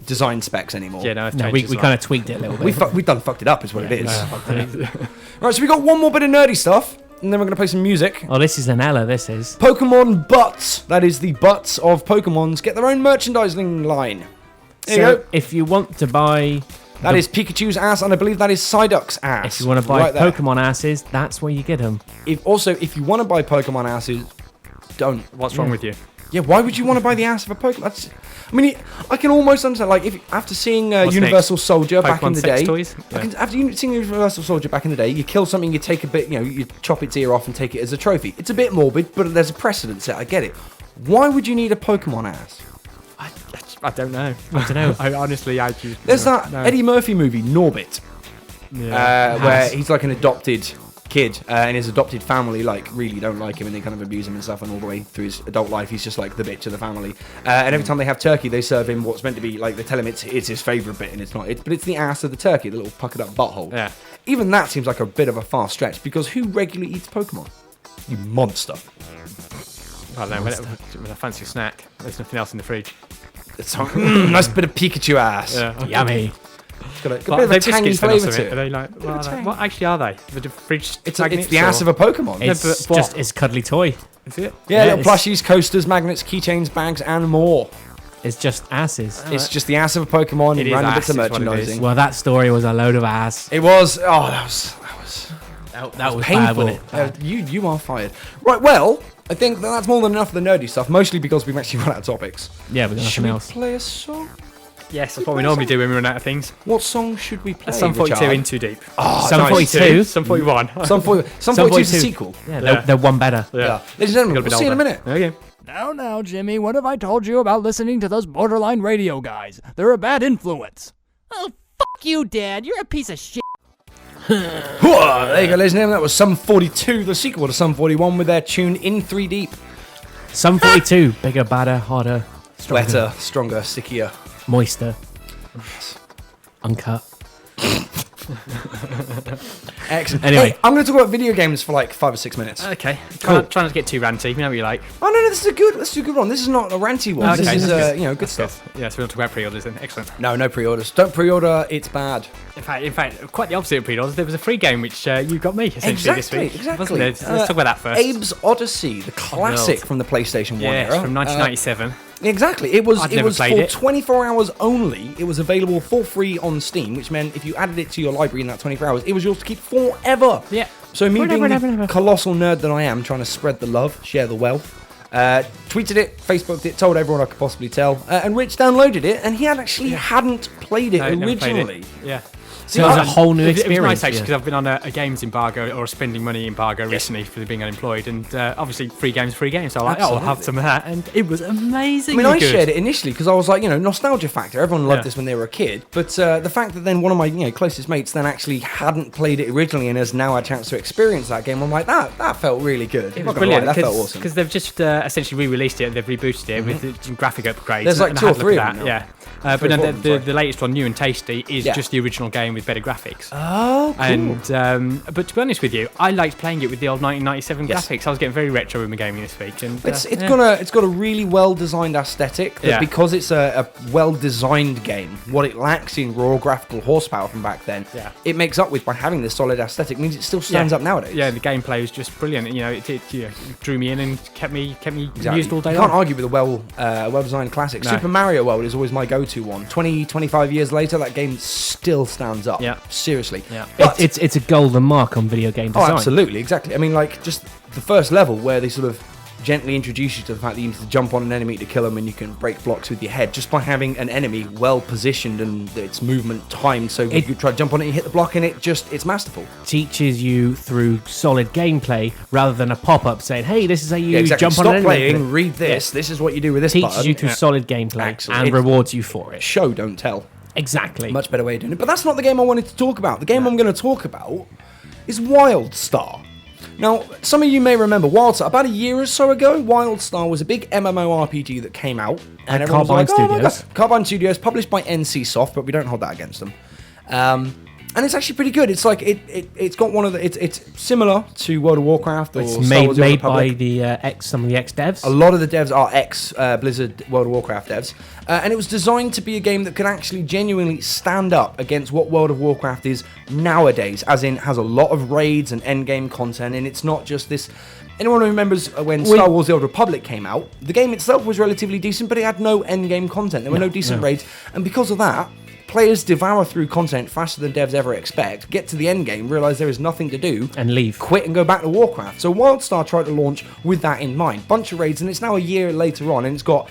design specs anymore. Yeah, no, Earth No, we changes a lot. kind of tweaked it a little bit. We've done fucked it up, is what it is. Yeah. Right, so we got one more bit of nerdy stuff, and then we're going to play some music. Oh, this is an Ella, this is. Pokemon Butts. That is the butts of Pokemons. Get their own merchandising line. There you So go. if you want to buy... That is Pikachu's ass, and I believe that is Psyduck's ass. If you want to buy Right there. Pokemon asses, that's where you get them. If you want to buy Pokemon asses, don't. What's wrong with you? Yeah, why would you want to buy the ass of a Pokemon? I can almost understand. Like, after seeing What's Universal next? Soldier back in Pokemon the sex day, toys? after seeing Universal Soldier back in the day, you kill something, you take a bit, you chop its ear off and take it as a trophy. It's a bit morbid, but there's a precedent set. I get it. Why would you need a Pokemon ass? I don't know. I don't know. I honestly, I just... There's no, that no. Eddie Murphy movie, Norbit, Yeah. where he's like an adopted kid, and his adopted family really don't like him, and they kind of abuse him and stuff, and all the way through his adult life he's just like the bitch of the family, and every time they have turkey they serve him what's meant to be like, they tell him it's his favourite bit, and it's not, but it's the ass of the turkey, the little puckered up butthole. Yeah. Even that seems like a bit of a far stretch, because who regularly eats Pokemon? You monster. I don't know. When I fancy a snack, there's nothing else in the fridge. It's nice bit of Pikachu ass. Yeah. Yummy. It's got a bit What, of a they're tangy biscuits then or flavour something? to Are it. they like, what actually are they? The fridge It's magnets the ass or- of a Pokemon. It's but what? just it's cuddly toy. Is it? Yeah, Yeah, little it's- plushies, coasters, magnets, keychains, bags, and more. It's just asses. It's just the ass of a Pokemon It and is random ass, bits of is what it merchandising. is. Well, that story was a load of ass. It was. Oh, that was That was painful. bad, wasn't it? You are fired. Right. Well, I think that's more than enough of the nerdy stuff. Mostly because we've actually run out of topics. Yeah, but Should nothing we else. play a song? Yes, that's what we normally do when we run out of things. What song should we play? Some 42 Richard? in too deep. Oh, Some nice. 42. Some 41. Some 42 is a sequel. Yeah, Yeah. they're one better. Yeah. Ladies and gentlemen, Gotta be we'll see you in a older. minute. Okay. Now, Jimmy, what have I told you about listening to those borderline radio guys? They're a bad influence. Oh, fuck you, Dad. You're a piece of shit. Whoa, there you go, ladies and gentlemen. That was Some 42, the sequel to Some 41, with their tune In 3 Deep. Some 42, bigger, badder, harder, stronger, Wetter, stronger, stickier. moister, uncut. Excellent. Anyway. Hey, I'm going to talk about video games for like 5 or 6 minutes. Okay. Cool. Try not to get too ranty. You know what you like. Oh no, this is a good one. This is not a ranty one. Okay, this is that's good. good stuff. Yeah, so we don't talk about pre-orders then. Excellent. No pre-orders. Don't pre-order. It's bad. In fact, quite the opposite of pre-orders. There was a free game which you got me essentially this week. Exactly. Wasn't there? Let's talk about that first. Abe's Odyssey, the classic from the PlayStation 1 Yes, era. from 1997. Exactly. It was I'd it never was for played it. 24 hours only. It was available for free on Steam, which meant if you added it to your library in that 24 hours, it was yours to keep forever. Yeah. So me being Forever. the colossal nerd that I am, trying to spread the love, share the wealth, tweeted it, Facebooked it, told everyone I could possibly tell, and Rich downloaded it, and he hadn't played it No, never played it. originally. Yeah. So it was a whole new It was experience. nice actually yeah. because I've been on a games embargo or a spending money embargo recently for being unemployed, and obviously free games. So I'm like, I'll have some of that, and it was amazing. I mean, I shared it initially because I was like, nostalgia factor. Everyone loved Yeah. this when they were a kid. But the fact that then one of my closest mates then actually hadn't played it originally and has now had a chance to experience that game, I'm like, that felt really good. It I'm was not gonna lie, brilliant. that felt awesome. Because they've just essentially re-released it. They've rebooted it with the graphic upgrades. There's like and I 2 or had a look 3 at of them that, now. Yeah. 3 or But no, 4 of them, the latest one, new and tasty, is Yeah. just the original game with better graphics. Oh, cool. And but to be honest with you, I liked playing it with the old 1997 Yes. graphics. I was getting very retro with my gaming this week, and It's yeah. got a really well designed aesthetic. That Yeah. because it's a well designed game, what it lacks in raw graphical horsepower from back then, Yeah. it makes up with by having this solid aesthetic. Means it still stands up nowadays. Yeah, the gameplay was just brilliant. It drew me in and kept me Exactly. amused all day You can't long. argue with a well designed classic. No. Super Mario World is always my go to one. 25 years later, that game still stands up. Yeah. Seriously. Yeah. But, It's a golden mark on video game oh, design. absolutely, exactly. I mean, like, just the first level where they sort of gently introduce you to the fact that you need to jump on an enemy to kill them, and you can break blocks with your head just by having an enemy well positioned and its movement timed. So if you try to jump on it, you hit the block, and it's masterful. Teaches you through solid gameplay rather than a pop-up saying, "Hey, this is how you Yeah, exactly. jump Stop on an enemy." playing, read this. This is what you do with this Teaches button. you through solid gameplay Excellent. and It's- rewards you for it. Show, don't tell. Exactly. Much better way of doing it. But that's not the game I wanted to talk about. The game I'm going to talk about is WildStar. Now, some of you may remember WildStar. About a year or so ago, WildStar was a big MMORPG that came out. And everyone was like, oh my God. Carbine Studios, published by NC Soft, but we don't hold that against them. And it's actually pretty good. It's like it's got one of the it's similar to World of Warcraft or It's Star Wars made by the some of the ex devs. A lot of the devs are ex Blizzard World of Warcraft devs, and it was designed to be a game that could actually genuinely stand up against what World of Warcraft is nowadays, as in has a lot of raids and endgame content, and it's not just this. Anyone who remembers when Star Wars The Old Republic came out, the game itself was relatively decent, but it had no endgame content. There were no decent raids, and because of that, players devour through content faster than devs ever expect, get to the end game, realise there is nothing to do, and leave. Quit and go back to Warcraft. So WildStar tried to launch with that in mind. Bunch of raids, and it's now a year later on, and it's got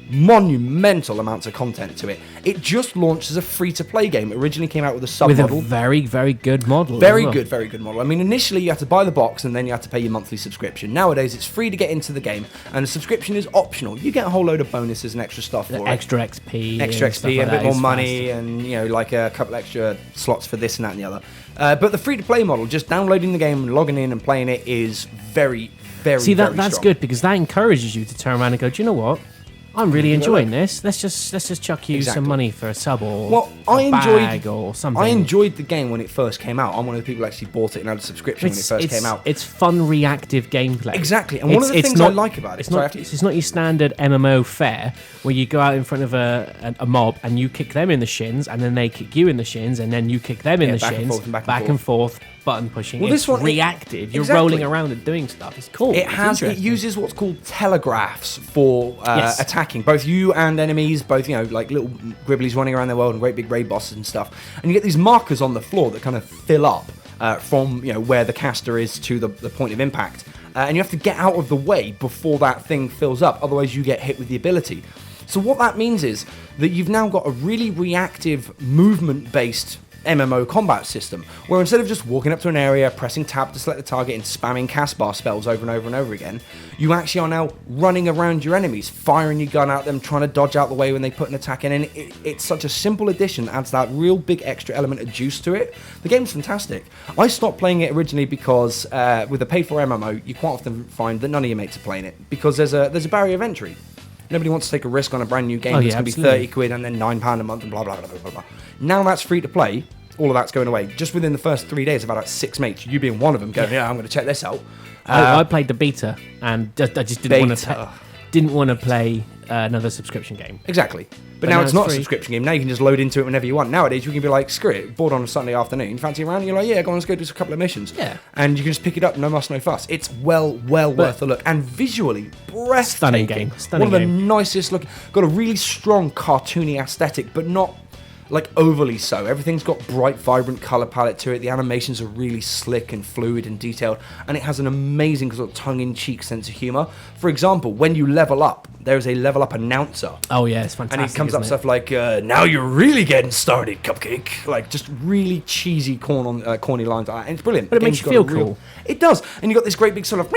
monumental amounts of content to it. It just launched as a free-to-play game. It originally came out with a sub-model. With a very, very good model. Very good model. I mean, initially you had to buy the box and then you had to pay your monthly subscription. Nowadays, it's free to get into the game, and the subscription is optional. You get a whole load of bonuses and extra stuff for extra XP. Extra XP, and a bit more money, and, you know, like a couple extra slots for this and that and the other. But the free-to-play model, just downloading the game and logging in and playing it, is very, very, See, very that's strong. good, because that encourages you to turn around and go, do you know what? I'm really enjoying this. Let's just chuck you some money for a sub or a bag or something. I enjoyed the game when it first came out. I'm one of the people who actually bought it and had a subscription when it first came out. It's fun, reactive gameplay. Exactly, and one of the things I like about it... It's not your standard MMO fare where you go out in front of a mob and you kick them in the shins, and then they kick you in the shins, and then you kick them in the shins, back and forth. Button pushing. Well, it's reactive. You're rolling around and doing stuff. It's cool. It uses what's called telegraphs for attacking both you and enemies. Both, you know, like little gribblies running around the world and great big raid bosses and stuff. And you get these markers on the floor that kind of fill up from, you know, where the caster is to the point of impact. And you have to get out of the way before that thing fills up. Otherwise, you get hit with the ability. So what that means is that you've now got a really reactive, movement-based MMO combat system, where instead of just walking up to an area, pressing tab to select the target and spamming cast bar spells over and over and over again, you actually are now running around your enemies, firing your gun at them, trying to dodge out the way when they put an attack in, and it's such a simple addition that adds that real big extra element of juice to it. The game's fantastic. I stopped playing it originally because with a paid for MMO, you quite often find that none of your mates are playing it, because there's a barrier of entry. Nobody wants to take a risk on a brand new game that's going to be 30 quid and then £9 a month and blah, blah, blah, blah, blah. Now that's free to play. All of that's going away. Just within the first 3 days, I've had like 6 mates, you being one of them, going, yeah, I'm going to check this out. I played the beta, and I just didn't want to play another subscription game. Exactly. But now it's not a subscription game. Now you can just load into it whenever you want. Nowadays, you can be like, screw it, bored on a Sunday afternoon, fancy around, and you're like, yeah, go on, let's go do a couple of missions. Yeah. And you can just pick it up, no muss, no fuss. It's well worth a look. And visually, breathtaking. Stunning game. One of the nicest looking. Got a really strong cartoony aesthetic, but not like overly so. Everything's got bright, vibrant colour palette to it. The animations are really slick and fluid and detailed, and it has an amazing sort of tongue-in-cheek sense of humour. For example, when you level up, there is a level up announcer. Oh yeah, it's fantastic. And it comes up stuff like, now you're really getting started, Cupcake. Like, just really cheesy corny lines like that. And it's brilliant. But it makes you feel cool. It does. And you've got this great big sort of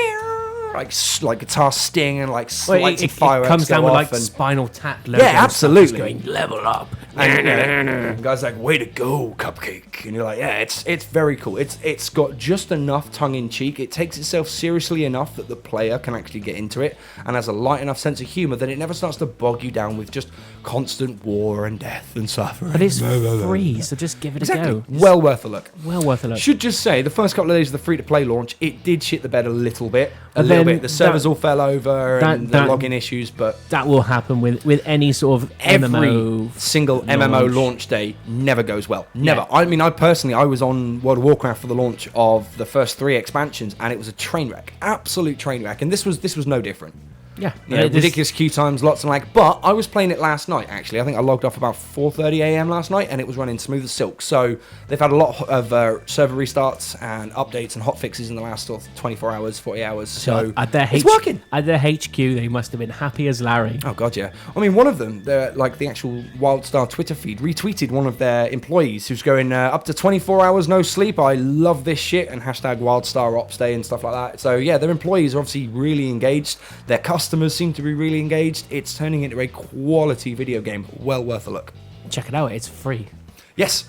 like guitar sting and like lights and fireworks. It comes down with like and Spinal Tap logo. Yeah, absolutely. Going level up. And guys like, way to go, Cupcake. And you're like, yeah, it's very cool. It's got just enough tongue in cheek. It takes itself seriously enough that the player can actually get into it, and has a light enough sense of humour that it never starts to bog you down with just constant war and death and suffering. But it's free, so just give it a go. Well worth a look. Well worth a look. Should just say, the first couple of days of the free-to-play launch, it did shit the bed a little bit. The servers all fell over and the login issues, but that will happen with any sort of MMO. Single MMO launch day never goes well. Never. Yeah. I mean, I was on World of Warcraft for the launch of the first 3 expansions, and it was a train wreck, absolute train wreck, and this was no different. Yeah, ridiculous queue times, lots of lag. But I was playing it last night, actually. I think I logged off about 4:30 a.m. last night, and it was running smooth as silk. So they've had a lot of server restarts and updates and hotfixes in the last sort of 24 hours, 40 hours. So it's working. At their HQ, they must have been happy as Larry. Oh, God, yeah. I mean, one of them, like the actual WildStar Twitter feed, retweeted one of their employees who's going, up to 24 hours no sleep. I love this shit, and hashtag WildStar Ops Day and stuff like that. So, yeah, their employees are obviously really engaged. Their customers seem to be really engaged. It's turning into a quality video game. Well worth a look. Check it out. It's free. Yes.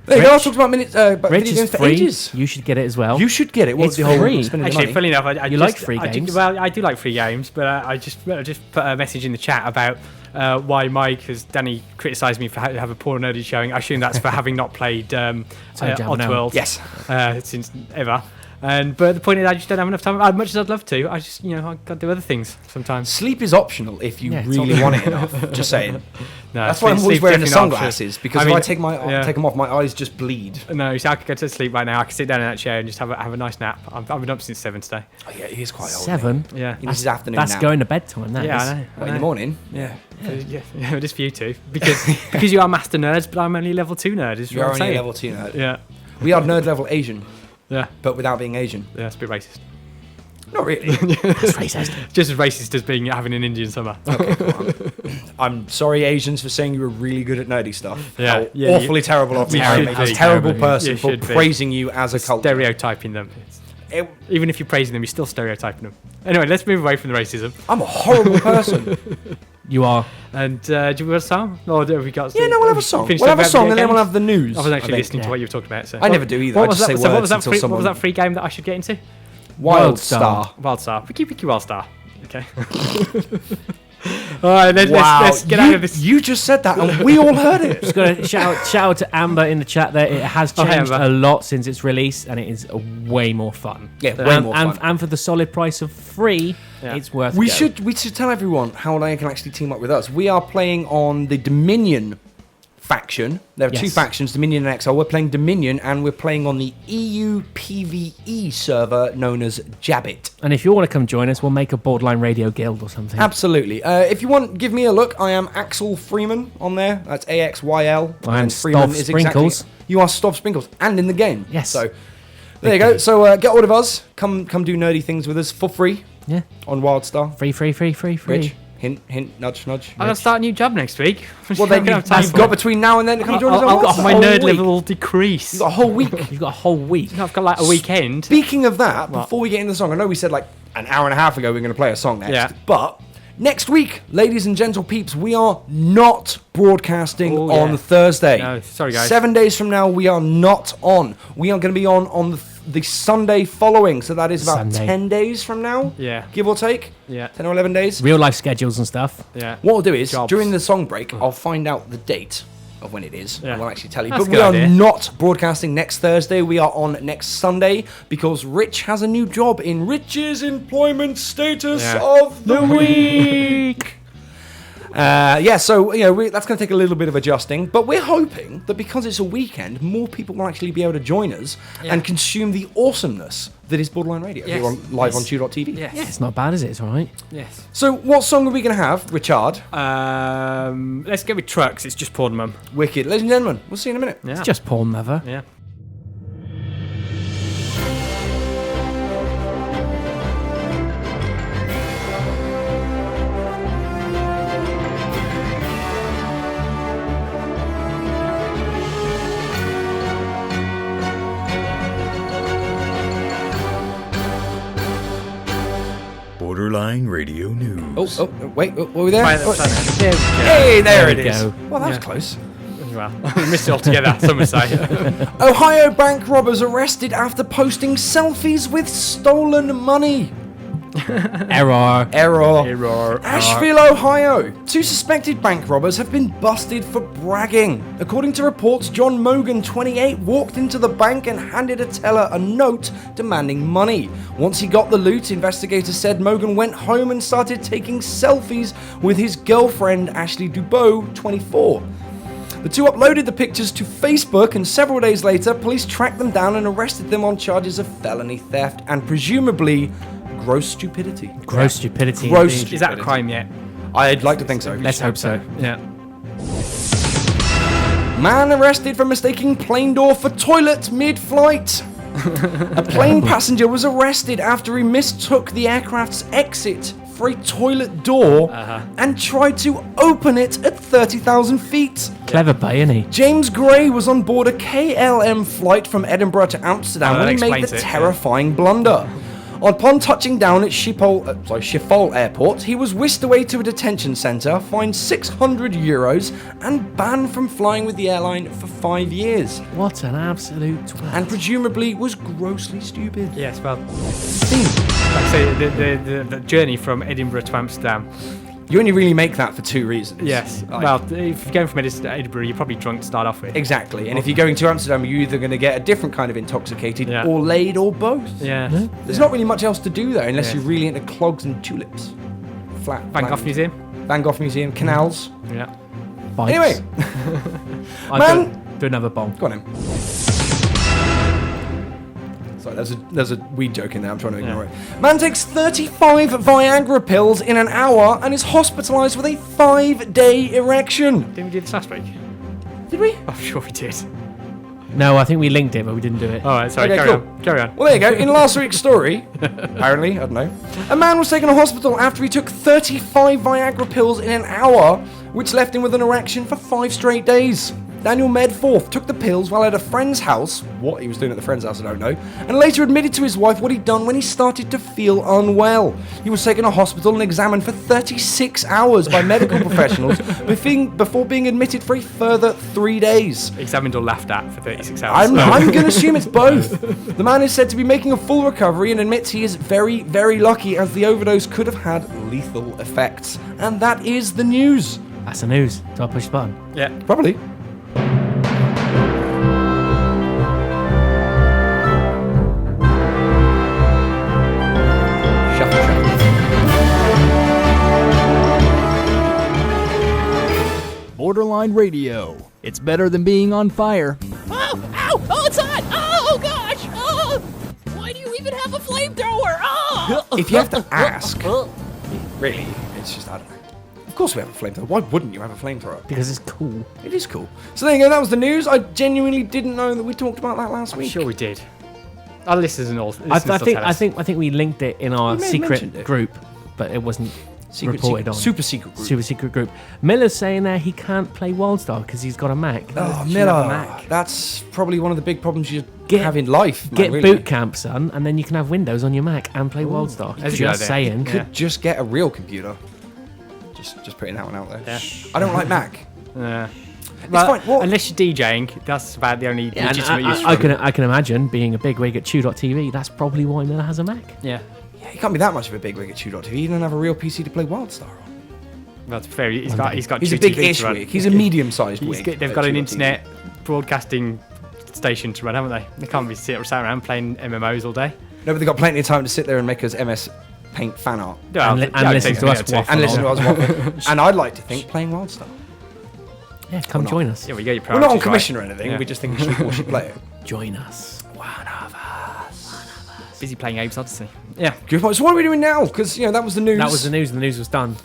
There you go. I talked about minutes. But Rich video is games for free. ages. You should get it as well. You should get it. It's free. Actually, funny enough, I You just, like free I games? Well, I do like free games, but I just put a message in the chat about why Mike, because Danny criticised me for have a poor nerdy showing. I assume that's for having not played Oddworld. Yes. Since ever. But the point is, I just don't have enough time. As much as I'd love to, I just, I got to do other things sometimes. Sleep is optional if you it's really want it enough. Just saying. No, That's why I'm always sleep's wearing the definitely not sunglasses, because if I take them off, my eyes just bleed. No, so I could go to sleep right now. I could sit down in that chair and just have a nice nap. I've been up since 7 today. Oh, yeah, he is quite old. 7. Yeah. He was his afternoon That's nap. going to bedtime. That Yeah, is. I know. What, in the morning? Yeah, just for you two, because you are master nerds, but I'm only level 2 nerd. Is You're what I'm only a saying. level 2 nerd. Yeah, We are nerd level Asian, yeah, but without being Asian. yeah. It's a bit racist. Not really. That's racist. Just as racist as having an Indian summer. I'm sorry, Asians, for saying you were really good at nerdy stuff. Yeah, How yeah, awfully terrible of me. You I should am a be. terrible Terrible. person You for should be. praising you as a culture. Stereotyping them. It- Even if you're praising them, you're still stereotyping them. Anyway, let's move away from the racism. I'm a horrible person. You are. And do we want a song? Or have we got? Yeah, no, we'll have a song. Finished We'll have a talking song about and then video we'll have the news. games? I wasn't actually think. listening to what you were talking about. So. I never do either. I just say so words until what someone... was that free game that I should get into? Wild Star. Wildstar. Wiki Wildstar. Okay. All right, Wow. let's get out of this. You just said that and we all heard it. Just got to shout out to Amber in the chat there. It has Oh, hey, changed Amber. a lot since its release, and it is way more fun. Yeah, way more fun. And for the solid price of free, Yeah. it's worth We it. should tell everyone how they can actually team up with us. We are playing on the Dominion faction. There are two Yes. factions, Dominion and XL. We're playing Dominion and we're playing on the EU PvE server known as Jabbit. And if you want to come join us, we'll make a Borderline Radio Guild or something. Absolutely. If you want, give me a look. I am Axel Freeman on there. That's AXYL. I am And Freeman Stov is Sprinkles. You are Stov Sprinkles, and in the game. Yes. So there you go. So get hold of us. Come do nerdy things with us for free Yeah. on Wildstar. Free. Rich, hint, nudge. I'm gonna start a new job next week. Well, then you've got between now and then to come join us on I've got Wildstar. my Whole nerd week. level decrease. You've got a whole week. You've got a whole week. I've got like a weekend. Speaking of that, before we get into the song, I know we said like an hour and a half ago we are going to play a song next. Yeah. But next week, ladies and gentle peeps, we are not broadcasting Oh, on yeah. Thursday. No, sorry, guys. 7 days from now, we are not on. We are going to be on the Sunday following. So that is about Sunday. 10 days from now, Yeah. give or take. Yeah. 10 or 11 days. Real life schedules and stuff. Yeah. What we'll do is, Jobs. during the song break, I'll find out the date of when it is. Yeah. I will actually tell you. That's But a we good are idea. not broadcasting next Thursday. We are on next Sunday because Rich has a new job in Rich's employment status Yeah. of the week. So that's going to take a little bit of adjusting, but we're hoping that because it's a weekend, more people will actually be able to join us and consume the awesomeness that is Borderline Radio Yes. here on live on Chew.tv. Yes. Yeah, it's not bad, is it? It's all right. Yes. So, what song are we going to have, Richard? Let's go with trucks. It's just Pornmum. Wicked, ladies and gentlemen. We'll see you in a minute. Yeah. It's just porn, mother. Yeah. Borderline Radio News. Oh, wait, were we there? Right, Oh, that's- hey, there it we is. go. Well, that was Yeah. close. Well, we missed it altogether, some would say. Ohio bank robbers arrested after posting selfies with stolen money. Error. Error. Asheville, Ohio. 2 suspected bank robbers have been busted for bragging. According to reports, John Mogan, 28, walked into the bank and handed a teller a note demanding money. Once he got the loot, investigators said Mogan went home and started taking selfies with his girlfriend, Ashley Dubois, 24. The two uploaded the pictures to Facebook, and several days later, police tracked them down and arrested them on charges of felony theft and presumably gross stupidity. Gross stupidity. Gross indeed. Is that a crime yet? I'd like to think so. Let's hope so. Yeah. Man arrested for mistaking plane door for toilet mid-flight. A plane passenger was arrested after he mistook the aircraft's exit for a toilet door and tried to open it at 30,000 feet. Clever bay, isn't he? James Gray was on board a KLM flight from Edinburgh to Amsterdam Oh, when that he made explains the it, yeah. terrifying blunder. Upon touching down at Schiphol Airport, he was whisked away to a detention centre, fined €600, and banned from flying with the airline for 5 years. What an absolute twat. And presumably was grossly stupid. Yes, well, like I say, the journey from Edinburgh to Amsterdam. You only really make that for 2 reasons. Yes. Well, if you're going from Edinburgh, you're probably drunk to start off with. Exactly. And if you're going to Amsterdam, you're either going to get a different kind of intoxicated or laid or both. Yeah. There's not really much else to do there unless you're really into clogs and tulips. Van Gogh Museum. Van Gogh Museum, canals. Yeah. Bikes. Anyway. Do another bong. Go on then. Sorry, there's a weed joke in there. I'm trying to ignore it. Man takes 35 Viagra pills in an hour and is hospitalised with a 5-day erection. Didn't we do this last week? Did we? I'm sure we did. No, I think we linked it, but we didn't do it. All right, sorry. Okay, Carry on. Well, there you go. In last week's story, apparently, I don't know, a man was taken to hospital after he took 35 Viagra pills in an hour, which left him with an erection for 5 straight days. Daniel Medforth took the pills while at a friend's house. What he was doing at the friend's house, I don't know. And later admitted to his wife what he'd done when he started to feel unwell. He was taken to hospital and examined for 36 hours by medical professionals before being admitted for a further 3 days. Examined or laughed at for 36 hours. I'm going to assume it's both. The man is said to be making a full recovery and admits he is very, very lucky as the overdose could have had lethal effects. And that is the news. That's the news. Do I push the button? Yeah. Probably. Borderline Radio. It's better than being on fire. Oh, ow! Oh, it's hot! Oh, gosh! Oh! Why do you even have a flamethrower? Oh! If you have to ask, really, it's just, I don't know. Of course we have a flamethrower. Why wouldn't you have a flamethrower? Because it's cool. It is cool. So there you go, that was the news. I genuinely didn't know that we talked about that last week. Sure we did. Our listeners and all. I think we linked it in our You may have mentioned secret it. group, but it wasn't reported on. Super secret group. Super secret group. Miller's saying there he can't play WildStar because he's got a Mac. Oh, Should Miller. have a Mac. That's probably one of the big problems you Get- have in life. Get man, really. boot camp, son, and then you can have Windows on your Mac and play WildStar. That's a good Just idea. saying. Could just get a real computer. Just putting that one out there. Yeah. I don't like Mac. Yeah. It's fine. What? Unless you're DJing, that's about the only Yeah, and legitimate use for I can imagine being a big wig at Chew.tv. That's probably why Miller has a Mac. Yeah. Yeah, he can't be that much of a big wig at Chew.tv. He doesn't have a real PC to play WildStar on. That's fair. He's got He's Chew a big TV ish to run. wig. He's a medium-sized wig. They've at got an Chew.tv. internet broadcasting station to run, haven't they? They can't be sat around playing MMOs all day. No, but they've got plenty of time to sit there and make us MS Paint fan art. And listen to us waffle. And listen to us waffle. And I'd like to think playing WildStar. Yeah, come join us. Yeah, we get your We're not on priorities commission right. or anything. Yeah. We just think we should play it. Join us. Busy playing Abe's Odyssey. Yeah. Good point. So what are we doing now? Because, that was the news. That was the news. The news was done.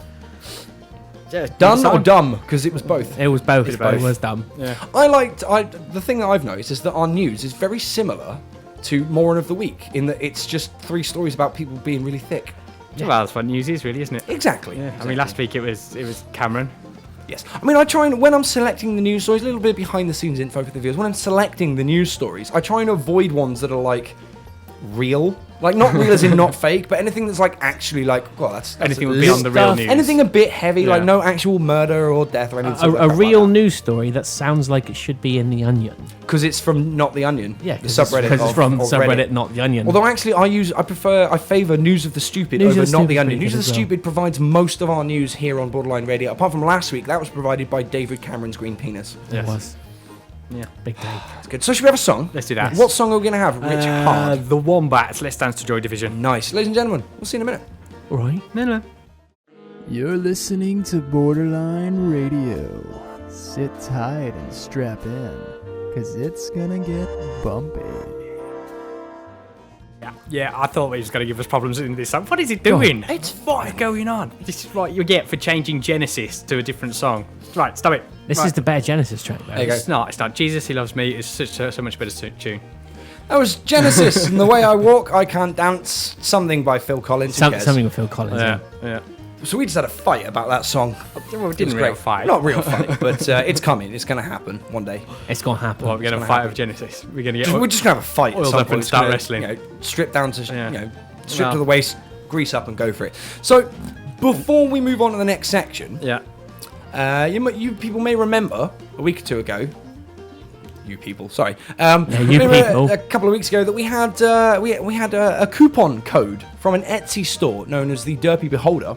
Done or dumb? Because it was both. It was both. It was both. It was dumb. Yeah. The thing that I've noticed is that our news is very similar to Moron of the Week in that it's just 3 stories about people being really thick. Well, that's what news is, really, isn't it? Exactly. Yeah. Exactly. I mean, last week it was Cameron. Yes. I mean, I try and, when I'm selecting the news stories, a little bit behind the scenes info for the viewers, when I'm selecting the news stories, I try and avoid ones that are like real. Like, not real as in not fake, but anything that's like actually like, well, that's Anything would be on the real news. anything a bit heavy, like Yeah. no actual murder or death or anything. A real news story that sounds like it should be in The Onion. Because it's from Not the Onion. Yeah, the subreddit. Because it's from of subreddit, Reddit. Not The Onion. Although actually, I favour News of the Stupid News over of the Not the Stupid Onion. pretty News of good the as well. Stupid provides most of our news here on Borderline Radio. Apart from last week, that was provided by David Cameron's Green Penis. It was. Yeah. Big day. That's good. So should we have a song? Let's do that. What song are we going to have? Rich Hard. The Wombats. Let's dance to Joy Division. Nice. Ladies and gentlemen, we'll see you in a minute. All right. No. You're listening to Borderline Radio. Sit tight and strap in, because it's gonna get bumpy. Yeah, I thought he was going to give us problems in this song. What is it doing? It's fine. What's going on? This is what you get for changing Genesis to a different song. Right, stop it. This Right. is the better Genesis track, though. There you go. It's not. It's not. Jesus, He Loves Me is so much better tune. That was Genesis and The Way I Walk, I Can't Dance, something by Phil Collins. Who cares? Something with Phil Collins. Yeah. So we just had a fight about that song. Well, we It didn't was really great. fight. Not real fight, but it's coming. It's going to happen one day. It's gonna happen. Well, we're going to gonna fight happen. over Genesis. We're going to get We're just going to have a fight at oiled some up point. and It's start gonna, wrestling. strip down to Yeah. Strip to the waist, grease up and go for it. So, before we move on to the next section, you people may remember a week or two ago, a couple of weeks ago that we had a coupon code from an Etsy store known as the Derpy Beholder,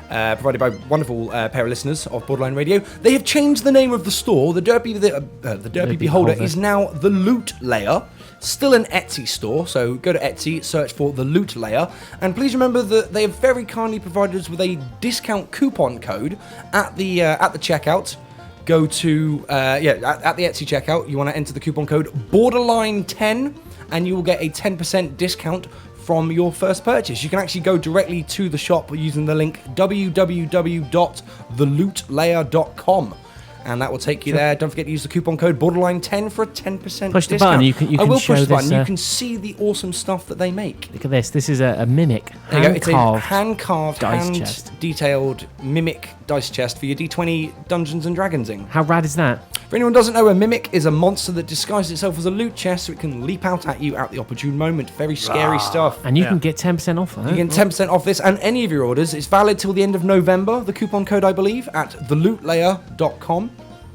provided by a wonderful pair of listeners of Borderline Radio. They have changed the name of the store. The Derpy Beholder is now the Loot Layer. Still an Etsy store, so go to Etsy, search for the Loot Layer, and please remember that they have very kindly provided us with a discount coupon code at the checkout. Go to at the Etsy checkout, you want to enter the coupon code Borderline10, and you will get a 10% discount from your first purchase. You can actually go directly to the shop using the link www.thelootlayer.com. And that will take you there. Don't forget to use the coupon code Borderline10 for a 10% discount. Push the button. You can I will show push the this, button. You can see the awesome stuff that they make. Look at this. This is a mimic. It's a hand-carved, dice chest. detailed mimic dice chest for your D20 Dungeons and Dragonsing. How rad is that? For anyone who doesn't know, a mimic is a monster that disguises itself as a loot chest so it can leap out at you at the opportune moment. Very scary stuff. And you can get 10% off that. You get 10% off this and any of your orders. It's valid till the end of November, the coupon code, I believe, at thelootlayer.com.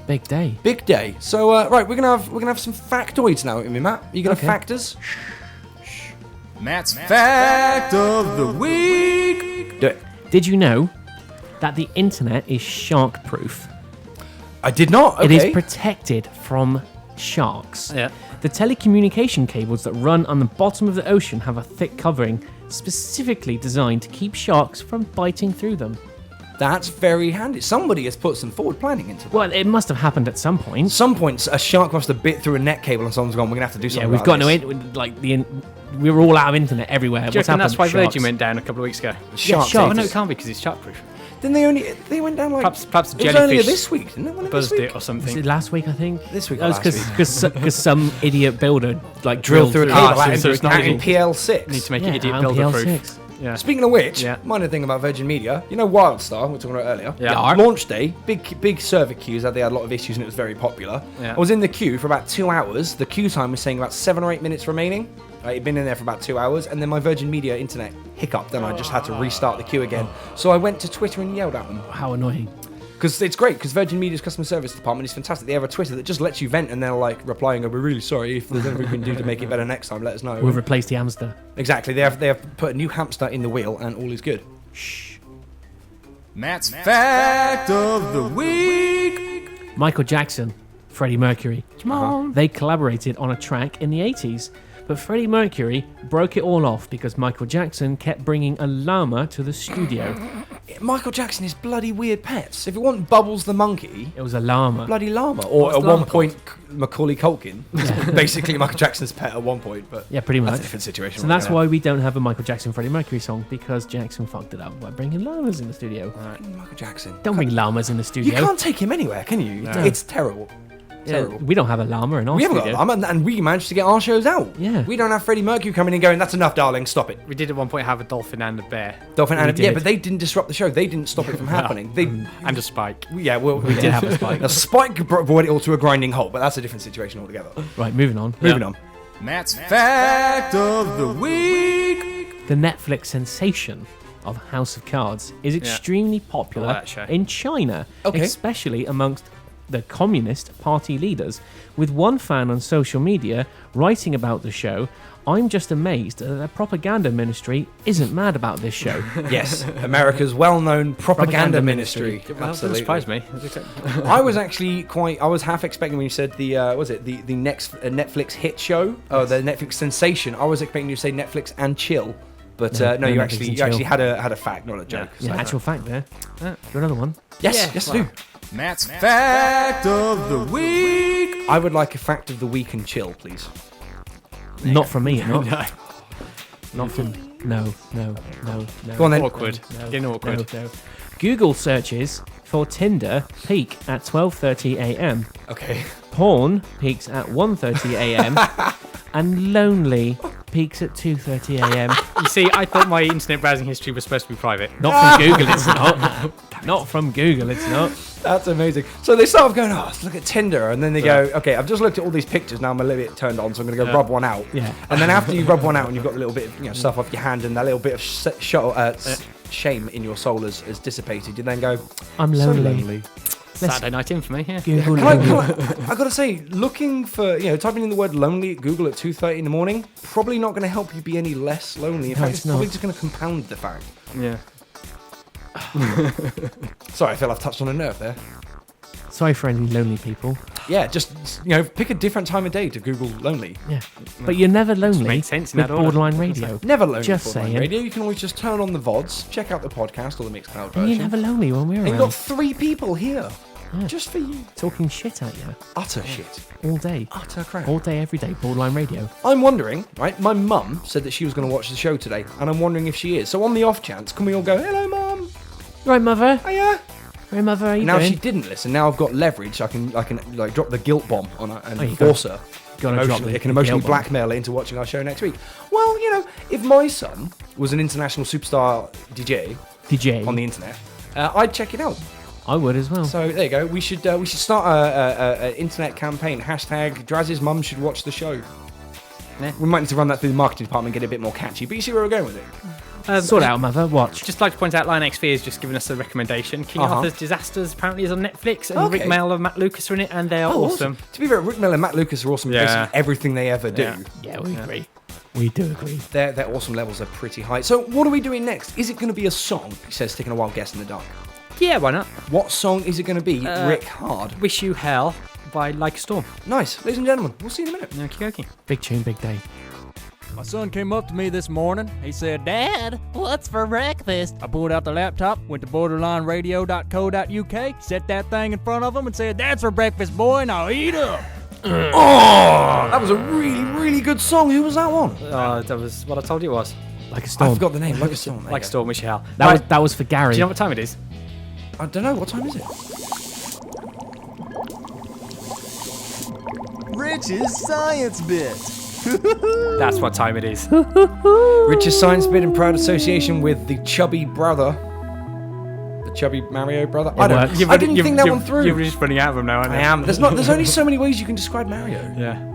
Big day. Big day. So right, we're gonna have some factoids now, with me, Matt. You gonna fact us? Matt's fact of the week. Do it. Did you know that the internet is shark proof? I did not. Okay. It is protected from sharks. Yeah. The telecommunication cables that run on the bottom of the ocean have a thick covering specifically designed to keep sharks from biting through them. That's very handy. Somebody has put some forward planning into that. Well, it must have happened at some point. At some point, a shark must have bit through a net cable and someone's gone, we're going to have to do something Yeah, we've about got this. we were all out of internet everywhere. Do you What's reckon happened? that's why Sharks. Virgin went down a couple of weeks ago? Sharks. Oh, no, it can't be because it's shark-proof. Then they went down like... Perhaps it was jellyfish earlier this week, didn't it? Wasn't it this buzzed week? it or Was something. it last week, I think? This week or That was last week? because some idiot builder Drilled through a Ah, cable so it's not out in even- PL6. Need to make Yeah, it idiot out builder on proof. PL6. Yeah. Speaking of which, Yeah. minor thing about Virgin Media, you know Wildstar, we were talking about earlier? Yeah. Launch day, big server queues, they had a lot of issues and it was very popular. Yeah. I was in the queue for about 2 hours. The queue time was saying about 7 or 8 minutes remaining. I'd been in there for about 2 hours, and then my Virgin Media internet hiccuped, and I just had to restart the queue again. So I went to Twitter and yelled at them. How annoying. Because it's great, because Virgin Media's customer service department is fantastic. They have a Twitter that just lets you vent, and they're like replying, we're really sorry. If there's anything we can do to make it better next time, let us know. We've replaced the hamster. Exactly. They have put a new hamster in the wheel, and all is good. Matt's fact of the week. Michael Jackson, Freddie Mercury. Come on. They collaborated on a track in the 80s, but Freddie Mercury broke it all off because Michael Jackson kept bringing a llama to the studio. Michael Jackson is bloody weird pets. If it wasn't Bubbles the monkey, It was a llama. bloody llama. Or What's at llama one point, Macaulay Culkin. Basically Michael Jackson's pet at one point. But Yeah, pretty that's much. a different situation. So that's why we don't have a Michael Jackson Freddie Mercury song, because Jackson fucked it up by bringing llamas in the studio. Michael Jackson. Don't bring llamas in the You studio. can't take him anywhere, can you? No. It's terrible. Yeah, Terrible. we don't have a llama in our We haven't studio. got a llama, and we managed to get our shows out. Yeah. We don't have Freddie Mercury coming in going, that's enough, darling, stop it. We did at one point have a dolphin and a bear. Dolphin We and yeah, did. but they didn't disrupt the show. They didn't stop it from happening. They, And a spike. yeah, well, we did have a spike. A spike brought it all to a grinding halt, but that's a different situation altogether. Right, moving on. Moving on. Matt's fact of the week. The Netflix sensation of House of Cards is extremely popular that show. in China, Okay. especially amongst the Communist Party leaders, with one fan on social media writing about the show, "I'm just amazed that the propaganda ministry isn't mad about this show." Yes, America's well-known propaganda ministry. Well, that Absolutely. surprised me. I was actually I was half expecting when you said the next Netflix hit show, the Netflix sensation. I was expecting you to say Netflix and chill, but No, no, no you Netflix actually and you actually chill. had a fact, not a joke. Yeah, actual fact there. Do another one. Yes, I do. Matt's fact of the week. I would like a fact of the week and chill, please. Not from me, not. Not from. No. Go on then. Awkward. Getting awkward. No. Google searches for Tinder peak at 12:30 a.m. Okay. Porn peaks at 1:30 a.m. and lonely peaks at 2:30 a.m. You see, I thought my internet browsing history was supposed to be private. Not from Google, it's not. Not from Google, it's not. That's amazing. So they start off going, let's look at Tinder, and then they go, okay, I've just looked at all these pictures. Now I'm a little bit turned on, so I'm going to go rub one out. Yeah. And then after you rub one out, and you've got a little bit of stuff off your hand, and that little bit of shame in your soul has dissipated, you then go, I'm so lonely. lonely. Saturday night in for me, yeah. Google I gotta say, looking for, typing in the word lonely at Google at 2:30 in the morning, probably not going to help you be any less lonely. In fact, it's probably just going to compound the fact. Yeah. Sorry, I feel I've touched on a nerve there. Sorry for any lonely people. Yeah, just, pick a different time of day to Google lonely. Yeah. But you're never lonely makes sense in with that order. Borderline Radio. Never lonely Just for Borderline saying. Radio. You can always just turn on the VODs, check out the podcast or the Mixcloud And version. you're never lonely when we're And you've around. got 3 people here. Yeah. Just for you. Talking shit at you. Utter shit. All day. Utter crap. All day, every day. Borderline Radio. I'm wondering, right? My mum said that she was going to watch the show today, and I'm wondering if she is. So on the off chance, can we all go, hello, Mum? Right, Mother? Hiya. Right, Mother, how you Now doing? she didn't listen. Now I've got leverage. I can like drop the guilt bomb on her and you force her. Gotta drop It the can emotionally guilt bomb. blackmail her into watching our show next week. Well, if my son was an international superstar DJ on the internet, I'd check it out. I would as well. So there you go. We should start an internet campaign. Hashtag Draz's mum should watch the show. Yeah. We might need to run that through the marketing department and get it a bit more catchy. But you see where we're going with it. Sort it out, Mother. Watch. Just like to point out, Lion XV has just given us a recommendation. King Arthur's Disasters apparently is on Netflix, and Rick Mail and Matt Lucas are in it, and they are awesome. To be fair, Rick Mail and Matt Lucas are awesome. Yeah. Basically everything they ever do. Yeah, we agree. We do agree. Their awesome levels are pretty high. So what are we doing next? Is it going to be a song? He says, sticking a wild guess in the dark. Yeah, why not? What song is it going to be? Rick Hard. Wish You Hell by Like a Storm. Nice. Ladies and gentlemen, we'll see you in a minute. Okie dokie. Big tune, big day. My son came up to me this morning. He said, Dad, what's for breakfast? I pulled out the laptop, went to borderlineradio.co.uk, set that thing in front of him and said, that's for breakfast, boy, now eat up. Oh, that was a really, really good song. Who was that one? That was what I told you it was. Like a storm. I forgot the name. Like a Storm. Like a Storm, Wish You Hell. That was for Gary. Do you know what time it is? I don't know. What time is it? Rich's science bit. That's what time it is. Rich's Science Bit in proud association with the chubby brother. The chubby Mario brother. I works. didn't think that one through. You're just running out of them now, aren't you? I am. There's only so many ways you can describe Mario. Yeah.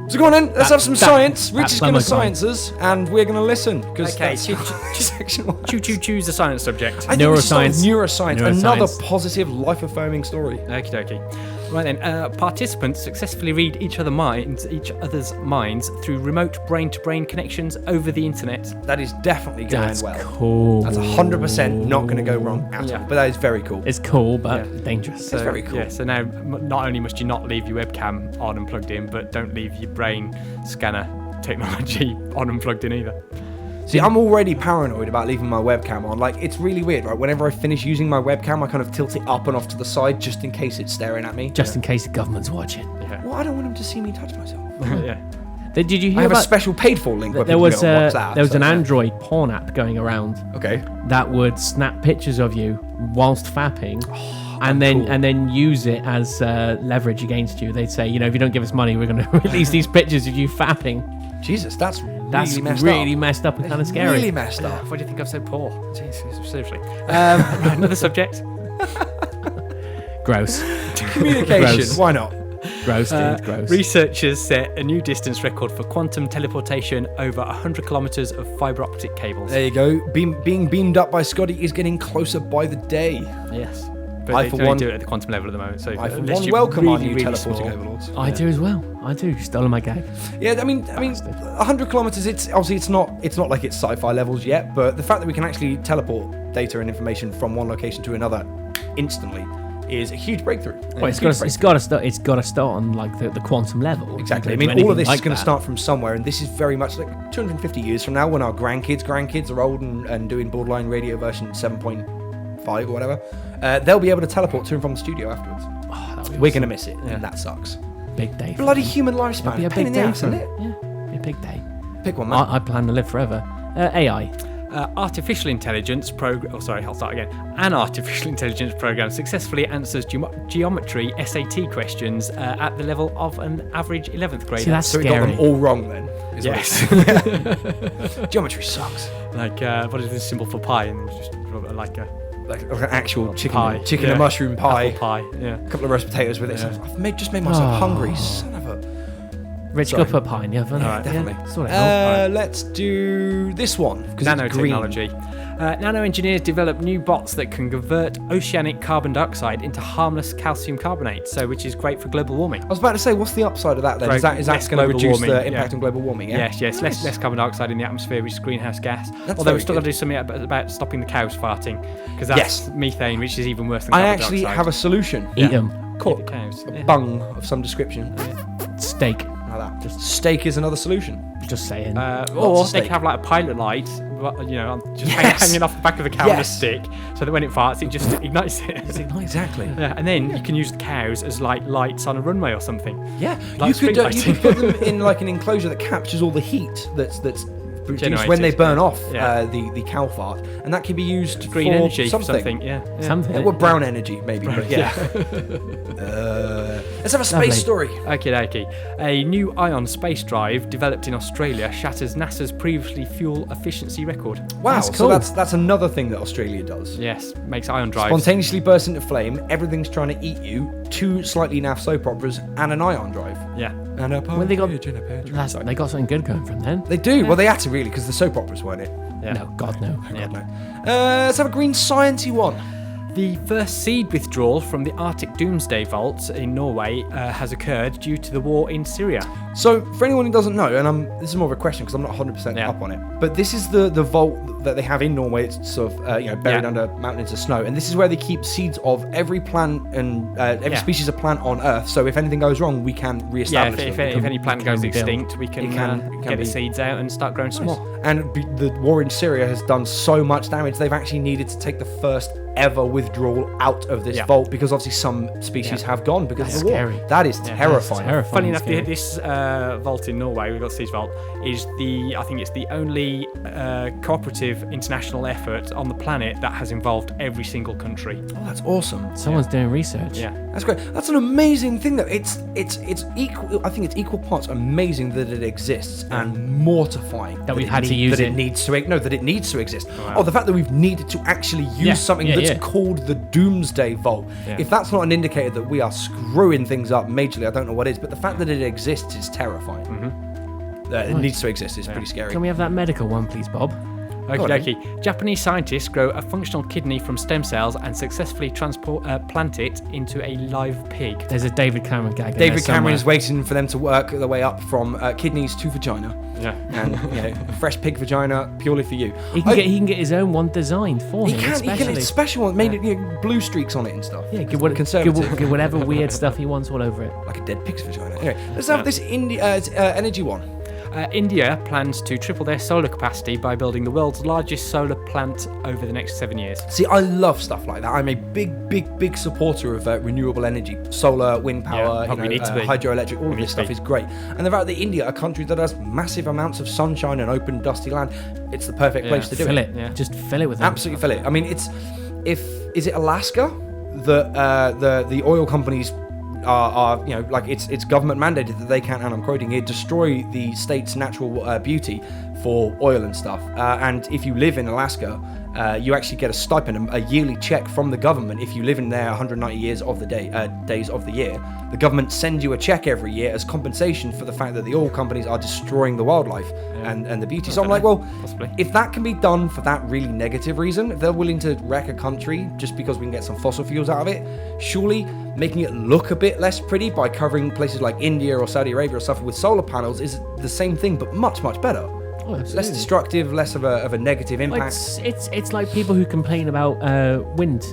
So go on then, let's have some science. Rich that's is going to plumber guy. science us, and we're going to listen. Because Okay, section one. choose the science subject. I think we should start with Neuroscience. neuroscience. Another positive, life-affirming story. Okie dokie. Right then, participants successfully read each other's minds through remote brain-to-brain connections over the internet. That is definitely going That's well. cool. That's 100% not going to go wrong at all. But that is very cool. It's cool, but Yeah. dangerous. It's very cool. Yeah, so now not only must you not leave your webcam on and plugged in, but don't leave your brain scanner technology on and plugged in either. See, I'm already paranoid about leaving my webcam on. Like, it's really weird, right? Whenever I finish using my webcam, I kind of tilt it up and off to the side just in case it's staring at me. Just in case the government's watching. Yeah. Well, I don't want them to see me touch myself. Yeah. Did you I hear have a about... special paid-for link where There people was can go and watch that. there was so, an yeah. Android porn app going around Okay. that would snap pictures of you whilst fapping, and cool. then use it as leverage against you. They'd say, if you don't give us money, we're going to release these pictures of you fapping. Jesus, that's That's really messed up. and kind of scary. Really messed up. Why do you think I'm so poor? Jesus, seriously. Right, another subject. Gross. Communication. Gross. Why not? Gross, dude. Gross. Researchers set a new distance record for quantum teleportation over 100 kilometres of fibre optic cables. There you go. Being beamed up by Scotty is getting closer by the day. Yes. But I, they for can only one- do it at the quantum level at the moment. So I, for unless one, you're welcome our really, new really teleporting small. overlords. I do as well. I do. Stolen my gag. Yeah, I mean, 100 kilometers. It's obviously it's not like it's sci-fi levels yet, but the fact that we can actually teleport data and information from one location to another instantly is a huge breakthrough. Well, it's got to start on like the quantum level. Exactly. I compared mean, to all of this anything is like going to that. start from somewhere, and this is very much like 250 years from now when our grandkids are old and doing Borderline Radio version 7.5 or whatever. They'll be able to teleport to and from the studio afterwards. We're going to miss it, and that sucks. Big day. for Bloody them. human It'll lifespan. be a Pain big in the day ass, for isn't them. it? Yeah, be a big day. Pick one, man. I plan to live forever. AI. Artificial intelligence program. Oh, sorry, I'll start again. An artificial intelligence program successfully answers geometry SAT questions at the level of an average 11th grader. See, that's So we got scary. them all wrong then. is Yes. Geometry sucks. Like, what is the symbol for pie? And then just like a Like an actual chicken pie. and mushroom pie. Apple pie. Yeah. A couple of roast potatoes with it. Yeah. So I've just made myself hungry. Son of a... Rich, go put pie in the oven. Alright, definitely. Yeah, sort it out. Let's do this one. Nanotechnology. Nano engineers develop new bots that can convert oceanic carbon dioxide into harmless calcium carbonate, which is great for global warming. I was about to say, what's the upside of that then? Is that Less going to global reduce warming, the impact on global warming? Yeah? Yes. Nice. Less carbon dioxide in the atmosphere, which is greenhouse gas. That's Although very we've still got good. to do something about stopping the cows farting, because that's Yes. methane, which is even worse than I carbon actually dioxide. have a solution. Eat them. Caught the cows. a Yeah. bung of some description. Steak. Like that. Just steak is another solution. Just saying. Or of they steak. can have like a pilot light, just Yes. hanging off the back of the cow on a Yes. stick, so that when it farts, it just ignites it. Exactly. Yeah, and then you can use the cows as like lights on a runway or something. Yeah, Like you street could lighting. put them in like an enclosure that captures all the heat that's produced when Generated, they burn off yeah. the cow fart, and that can be used Green for energy, something. Yeah. Something. Well, brown energy maybe, but yeah. Let's have a space Lovely. story. Okay. A new ion space drive developed in Australia shatters NASA's previously fuel efficiency record. Wow, That's so cool. that's another thing that Australia does. Yes, makes ion drives. Spontaneously bursts into flame. Everything's trying to eat you. 2 slightly naff soap operas and an ion drive. Yeah. And a When they got- partridge in a pear tree. They got something good going from then. They do. Well, they had to really because the soap operas weren't it. Yeah. No, God, no. Yeah. Let's have a green sciencey one. The first seed withdrawal from the Arctic Doomsday Vault in Norway has occurred due to the war in Syria. So, for anyone who doesn't know, and this is more of a question because I'm not 100% Yeah. up on it, but this is the vault that they have in Norway. It's sort of buried Yeah. under mountains of snow, and this is where they keep seeds of every plant and every Yeah. species of plant on Earth. So, if anything goes wrong, we can Yeah, re-establish if them. any plant goes extinct, we can, It can get be- the seeds out and start growing some more. And the war in Syria has done so much damage, they've actually needed to take the first ever withdrawal out of this Yeah. vault because obviously some species have gone because That's of the war. scary. That is Yeah, terrifying. Terrifying. Funny enough, scary. this vault in Norway, we've got Siege Vault, is I think it's the only cooperative international effort on the planet that has involved every single country. Oh, that's awesome. Someone's doing research. Yeah. That's great. That's an amazing thing though. It's equal. I think it's equal parts amazing that it exists and mortifying That we've had to use that it. that it needs to exist. Wow. Oh, the fact that we've needed to actually use Yeah, something yeah, that's yeah. called the Doomsday Vault. Yeah. If that's not an indicator that we are screwing things up majorly, I don't know what is. But the fact that it exists is terrifying. It needs to exist. It's pretty scary. Can we have that medical one, please, Bob? Go on, Okie. Japanese scientists grow a functional kidney from stem cells and successfully plant it into a live pig. There's a David Cameron gag. in David there somewhere. Cameron is waiting for them to work their way up from kidneys to vagina, Yeah. and a fresh pig vagina purely for you. He can get his own one designed for He him. can. He can. especially. It's special one. Made it blue streaks on it and stuff. Yeah, Conservative. give whatever weird stuff he wants all over it. Like a dead pig's vagina. Anyway, let's have this energy one. India plans to triple their solar capacity by building the world's largest solar plant over the next 7 years. See, I love stuff like that. I'm a big supporter of renewable energy, solar, wind power, probably need to be. hydroelectric. All of need this to stuff be. is great. And the fact that India, a country that has massive amounts of sunshine and open, dusty land, it's the perfect place to do Fill it. it. Yeah. Just fill it with Absolutely fill it. I mean, is it Alaska that the oil companies are like it's government mandated that they can, and I'm quoting here, destroy the state's natural beauty for oil and stuff. And if you live in Alaska, you actually get a stipend, a yearly check from the government. If you live in there 190 years of the days of the year, the government sends you a check every year as compensation for the fact that the oil companies are destroying the wildlife and the beauty. So I'm like, well, Possibly. if that can be done for that really negative reason, if they're willing to wreck a country just because we can get some fossil fuels out of it, surely making it look a bit less pretty by covering places like India or Saudi Arabia or stuff with solar panels is the same thing, but much better. Oh, Less absolutely. destructive, less of a negative Well, impact. it's like people who complain about wind.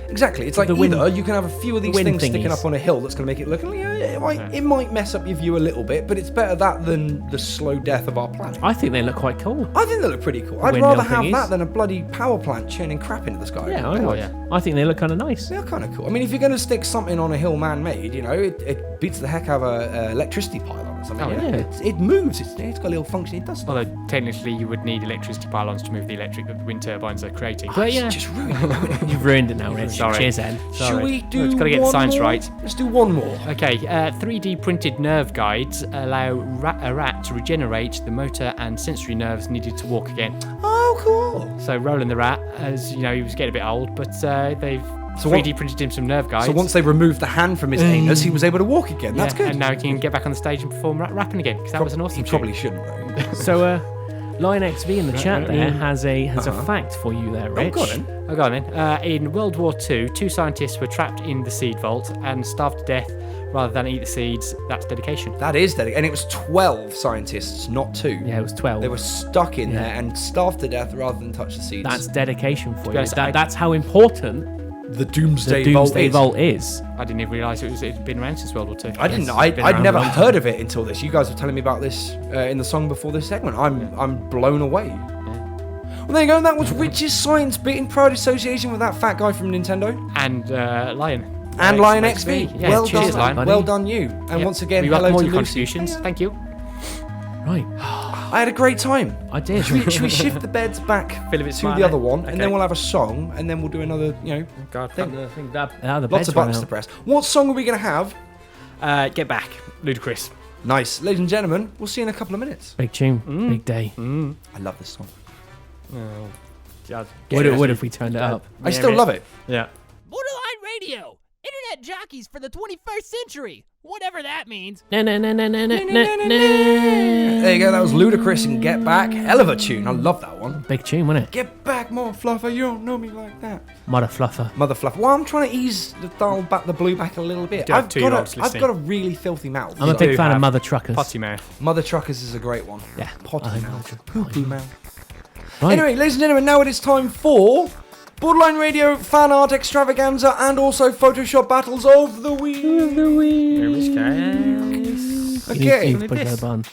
Exactly. It's like the wind- either you can have a few of these wind things sticking thingies. up on a hill that's going to make it look, it might mess up your view a little bit, but it's better that than the slow death of our planet. I think they look quite cool. I think they look pretty cool. I'd Windmill rather have thingies. that than a bloody power plant churning crap into the sky. Yeah, I would. I think they look kind of nice. They're kind of cool. I mean, if you're going to stick something on a hill man-made, it beats the heck out of a electricity pylon or something. Oh, yeah. It moves. It's got a little function. It does stuff. Although technically you would need electricity pylons to move the electric that the wind turbines are creating. But yeah, Just ruined it. you've ruined it now, Rich. Sorry. Cheers, Ed. Shall we do It's got to get the one science more? right. Let's do one more. Okay, 3D printed nerve guides allow a rat to regenerate the motor and sensory nerves needed to walk again. Oh, cool. So Roland the rat, as you know, he was getting a bit old, but they've 3D printed him some nerve guides. So once they removed the hand from his anus, he was able to walk again. That's good. And now he can get back on the stage and perform rapping again, because that was an awesome He tune. probably shouldn't, though. So, Lion XV in the chat there has a fact for you there, Rich. Oh, go on then. Go on then. In World War II, 2 scientists were trapped in the seed vault and starved to death rather than eat the seeds. That's dedication. That is dedication. And it was 12 scientists, not 2. Yeah, it was 12. They were stuck in there and starved to death rather than touch the seeds. That's dedication for you. honest, That's how important the Doomsday, the Doomsday Vault is. I didn't even realise it'd been around since World War II. I didn't know. I'd never heard of it until this. You guys were telling me about this in the song before this segment. I'm blown away. Well, there you go. That was Rich's science bit in proud association with that fat guy from Nintendo. And Lion. And Lion XV. Yeah, well cheers, done, Lion. Well done, you. And once again, we hello welcome all to your Lucy. contributions. Thank you. Right. I had a great time. I did. Should we shift the beds back Feel a bit to smart, the eh? other one, Okay. and then we'll have a song, and then we'll do another, God, thing. I think that the Lots beds of ran buttons out. to press. What song are we going to have? Get back. Ludicrous. Nice. Ladies and gentlemen, we'll see you in a couple of minutes. Big tune, big day. I love this song. God. What if we turned it up? I still love it. Yeah. Borderline Radio. Internet jockeys for the 21st century. Whatever that means. No. There you go. That was Ludacris and Get Back. Hell of a tune. I love that one. Big tune, wasn't it? Get back, more fluffer. You don't know me like that. Mother fluffer. Mother fluff. Well, I'm trying to ease the dial back, the blue back a little bit. Do have I've 2-year-olds got listening. a really filthy mouth. I'm a So- big do fan of have Mother Truckers. Potty mouth. Mother Truckers is a great one. Yeah. Potty I mouth. know. Poo-poo mouth. Right. Anyway, ladies and gentlemen, now it is time for Borderline Radio fan art extravaganza and also Photoshop battles of the week. Okay. You push that button.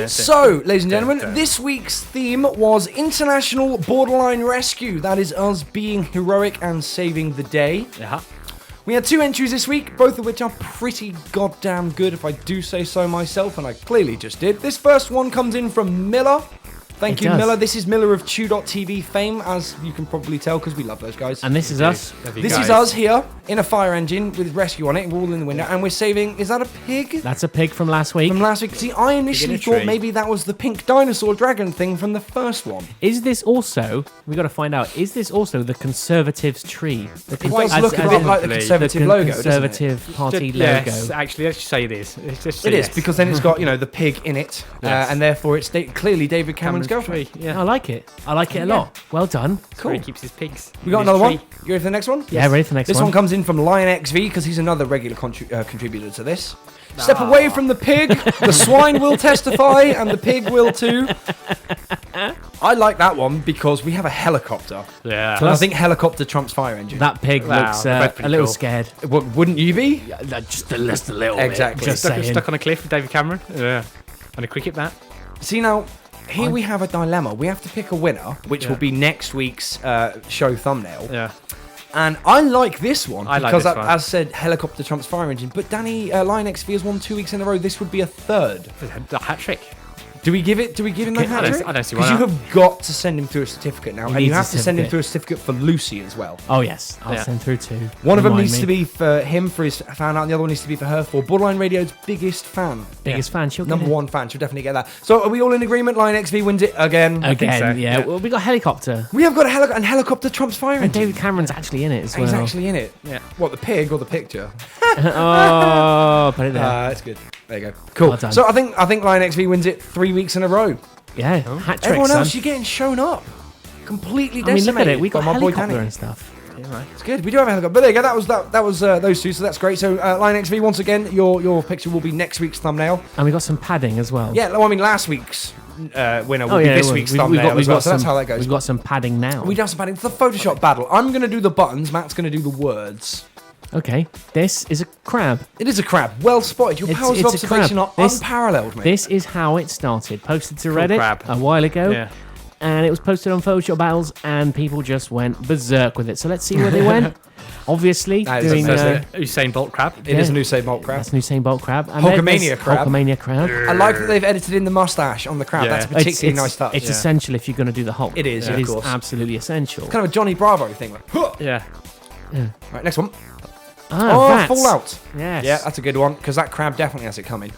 So, ladies and gentlemen, this week's theme was International Borderline Rescue. That is us being heroic and saving the day. Yeah. We had 2 entries this week, both of which are pretty goddamn good, if I do say so myself, and I clearly just did. This first one comes in from Miller. Thank It you, does. Miller. This is Miller of Chew.tv fame, as you can probably tell, because we love those guys. And this is us. This is us here in a fire engine with rescue on it. We're all in the window, and we're saving. Is that a pig? That's a pig from last week. From last week. See, I initially Pig in a thought tree. maybe that was the pink dinosaur dragon thing from the first one. Is this also? We got to find out. Is this also the Conservatives tree? The It does look a bit like the Conservative logo, doesn't it? Conservative Party Yes, logo. actually, let's just say it is. It's just It is, because then it's got, the pig in it, Yes. and therefore it's clearly David Cameron's girlfriend. Tree. Yeah. I like it. I like it a lot. Well done. Where he keeps his pigs. We got in his another one? tree. You ready for the next one? Yeah, ready for the next This one. one comes in from Lion XV, because he's another regular contributor to this. Step away from the pig, the swine will testify, and the pig will too. I like that one because we have a helicopter. Yeah. And I think helicopter trumps fire engine. That pig Wow, looks they're both a pretty little cool. scared. Wouldn't you be? Just a little Exactly. bit. Just Stuck, saying. stuck on a cliff with David Cameron. Yeah. And a cricket bat. See, now, here we have a dilemma. We have to pick a winner, which will be next week's show thumbnail. Yeah. And I like this one I like because, this one. as said, helicopter trumps fire engine. But Danny, Lion XV has won 2 weeks in a row. This would be a third. The hat trick. Do we give him the hat trick? I don't see why Because you not. have got to send him through a certificate now, and you needs a have to send him certificate. through a certificate for Lucy as well. Oh yes, I'll Yeah. send through two. One of them Remind needs me. to be for him for his fan art, and the other one needs to be for her for Borderline Radio's biggest fan. biggest fan. She'll Number get it. 1 fan. She'll definitely get that. So are we all in agreement? Lion XV wins it again. Again, so, yeah. yeah. Well, we got helicopter, We have got a helicopter, and helicopter trumps fire and engine. David Cameron's actually in it as well. He's actually in it. Yeah. What, the pig or the picture? Oh, put it there. That's good. There you go. Cool. Well done. So I think Lion XV wins it 3 weeks in a row. Yeah, hat trick, Everyone son. else, you're getting shown up. Completely I mean, decimated. look at it. We got by my boy helicopter Danny. and stuff. It's good. We do have a helicopter. But there you go. That was those two. So that's great. So Lion XV, once again, your picture will be next week's thumbnail. And we got some padding as well. Yeah. Well, I mean, last week's winner will Oh be yeah, this well, week's we've thumbnail got as well. So some, that's how that goes. We've got some padding now. We do have some padding. It's the Photoshop battle. I'm going to do the buttons. Matt's going to do the words. Okay, this is a crab. It is a crab. Well spotted. Your It's- powers of it's a crab. observation are This- unparalleled, mate. This is how it started. Posted to Reddit crab. a while ago. Yeah. And it was posted on Photoshop Battles, and people just went berserk with it. So let's see where they went. Obviously, That is doing fantastic. Usain Bolt crab. It is a new Save Malt crab. that's Usain Bolt crab. And Hulkamania there's crab. Hulkamania crab. I like that they've edited in the mustache on the crab. Yeah. That's a particularly nice touch. It's essential if you're going to do the Hulk. It is, It of is course. absolutely essential. kind of a Johnny Bravo thing. Like, huh. Yeah. Right, next one. Rats. Fallout. Yes. Yeah, that's a good one, because that crab definitely has it coming.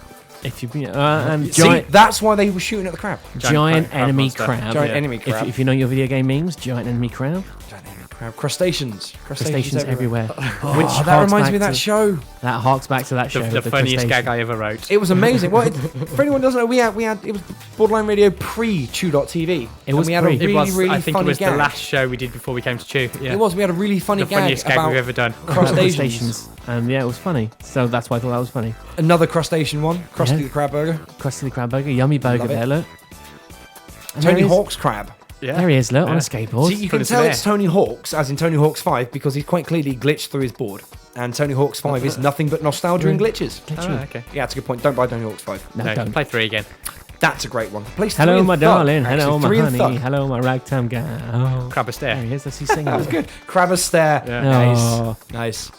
If you See, giant that's why they were shooting at the crab. giant enemy monster. crab. Giant enemy crab. If you know your video game memes, giant enemy crab. Giant enemy crab. Crustaceans. Crustaceans everywhere. Which that reminds me of that show. That harks back to that show. The funniest gag I ever wrote. It was amazing. Well, for anyone who doesn't know, we had it was Borderline Radio pre-Chew.tv. It was we had a pre. really, It was, really I think funny it was gag. the last show we did before we came to Chew. Yeah. It was. We had a really funny the gag funniest gag about we've ever done. crustaceans. Crustaceans. And yeah, it was funny. So that's why I thought that was funny. Another crustacean one. Krusty Yeah. the Crab Burger. Krusty the Crab Burger, yummy burger Love it. there, look. And Tony there he is. Hawk's crab. Yeah. There he is, look, on Yeah. a skateboard. See, you can Put us tell there. it's Tony Hawk's, as in Tony Hawk's 5, because he's quite clearly glitched through his board. And Tony Hawk's 5 is nothing but nostalgia and glitches. Oh, okay. Yeah, that's a good point. Don't buy Tony Hawk's 5. No, No, don't. play 3 again. That's a great one. Place Hello, 3 and my Thug. darling. Actually, Hello, my 3 and honey. Thug. Hello, my ragtime gal. Oh, Crab a there stare. he is. Let's see singing. That was good. Crabber's Stare. Yeah. Nice. Oh. Nice.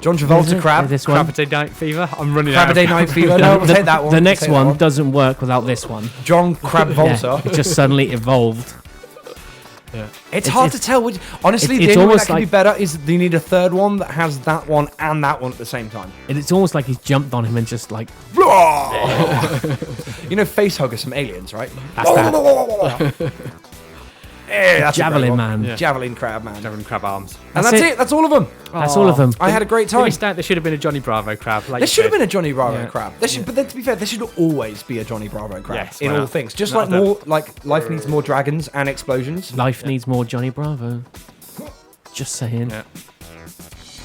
John Travolta crab. This one. Crab a Day Night Fever. I'm running Crab out. a Day Night Fever. No, we'll take that one. The We'll next take that one doesn't work without this one. John Crab Volta. Yeah, it just suddenly evolved. It's hard to tell. Honestly, it's the only way almost that can be like- better is you need a third one that has that one and that one at the same time. And it's almost like he's jumped on him and just like You know, face huggers from Aliens, right? that's that. Yeah, that's a great Javelin one. man. Yeah. Javelin crab man. Having crab arms. And That's that's it. it. That's all of them. That's all of them. I had a great They time. missed out. There should have been a Johnny Bravo crab. Like There you should have said. been a Johnny Bravo Yeah. crab. There should, but then, to be fair, there should always be a Johnny Bravo crab Yes, in why all not? things. Just Not like more, like life needs more dragons and explosions. Life needs more Johnny Bravo. Just saying. Yeah.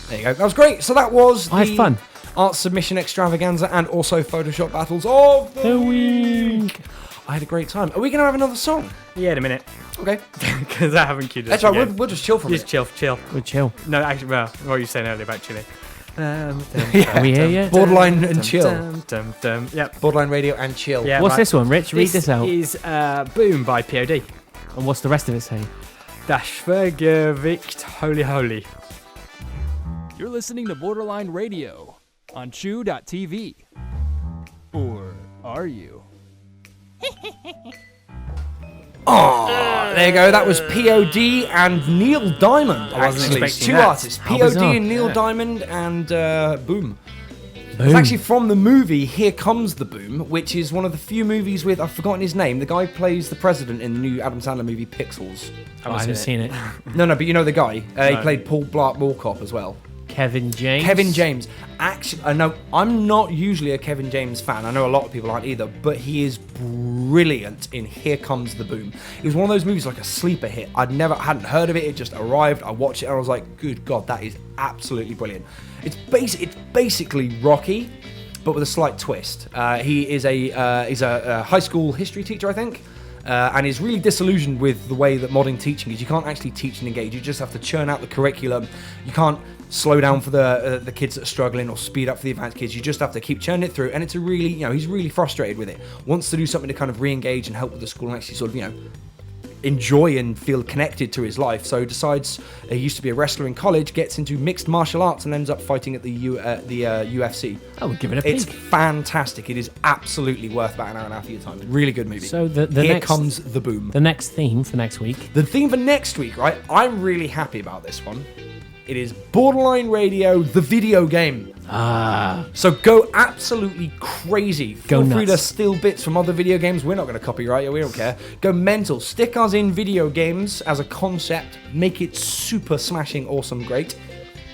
There you go. That was great. So that was I had the fun. art submission extravaganza and also Photoshop battles of The week. I had a great time. Are we going to have another song? Yeah, in a minute. Okay. Because I haven't queued it That's up right. yet. We'll just chill for a Just minute. chill. Good chill. No, actually, well, what were you saying earlier about chilling? Are we here yet? Borderline and chill. Yep. Borderline radio and chill. Yeah, What's right. this one, Rich? Read this out. Is Boom by POD. And what's the rest of it say? Das Vergewicht Holy Holy. You're listening to Borderline Radio on Chew.tv. Or are you? There you go. That was POD and Neil Diamond. I wasn't Actually, expecting two that. artists. How POD bizarre. and Neil Diamond and Boom. It's Boom. actually from the movie Here Comes the Boom, which is one of the few movies with, I've forgotten his name, the guy who plays the president in the new Adam Sandler movie Pixels. I haven't seen it. No, but you know the guy. He No. played Paul Blart Mall Cop as well. Kevin James. Kevin James. Actually, I know I'm not usually a Kevin James fan. I know a lot of people aren't either, but he is brilliant in Here Comes the Boom. It was one of those movies like a sleeper hit. Hadn't heard of it. It just arrived. I watched it and I was like, good God, that is absolutely brilliant. It's basically Rocky, but with a slight twist. He is he's a high school history teacher, I think. And is really disillusioned with the way that modern teaching is. You can't actually teach and engage. You just have to churn out the curriculum. You can't slow down for the kids that are struggling or speed up for the advanced kids. You just have to keep churning it through. And it's a really, he's really frustrated with it. Wants to do something to kind of re-engage and help with the school and actually sort of, enjoy and feel connected to his life. So decides he used to be a wrestler in college, gets into mixed martial arts and ends up fighting at the UFC. I would give it a peek. It's fantastic. It is absolutely worth about an hour and a half of your time. Really good movie. So the Here next, Comes the Boom. The next theme for next week. The theme for next week, right? I'm really happy about this one. It is Borderline Radio, the video game. So go absolutely crazy. Go Feel free to nuts. steal bits from other video games. We're not going to copyright you. We don't care. Go mental. Stick us in video games as a concept. Make it super smashing, awesome, great.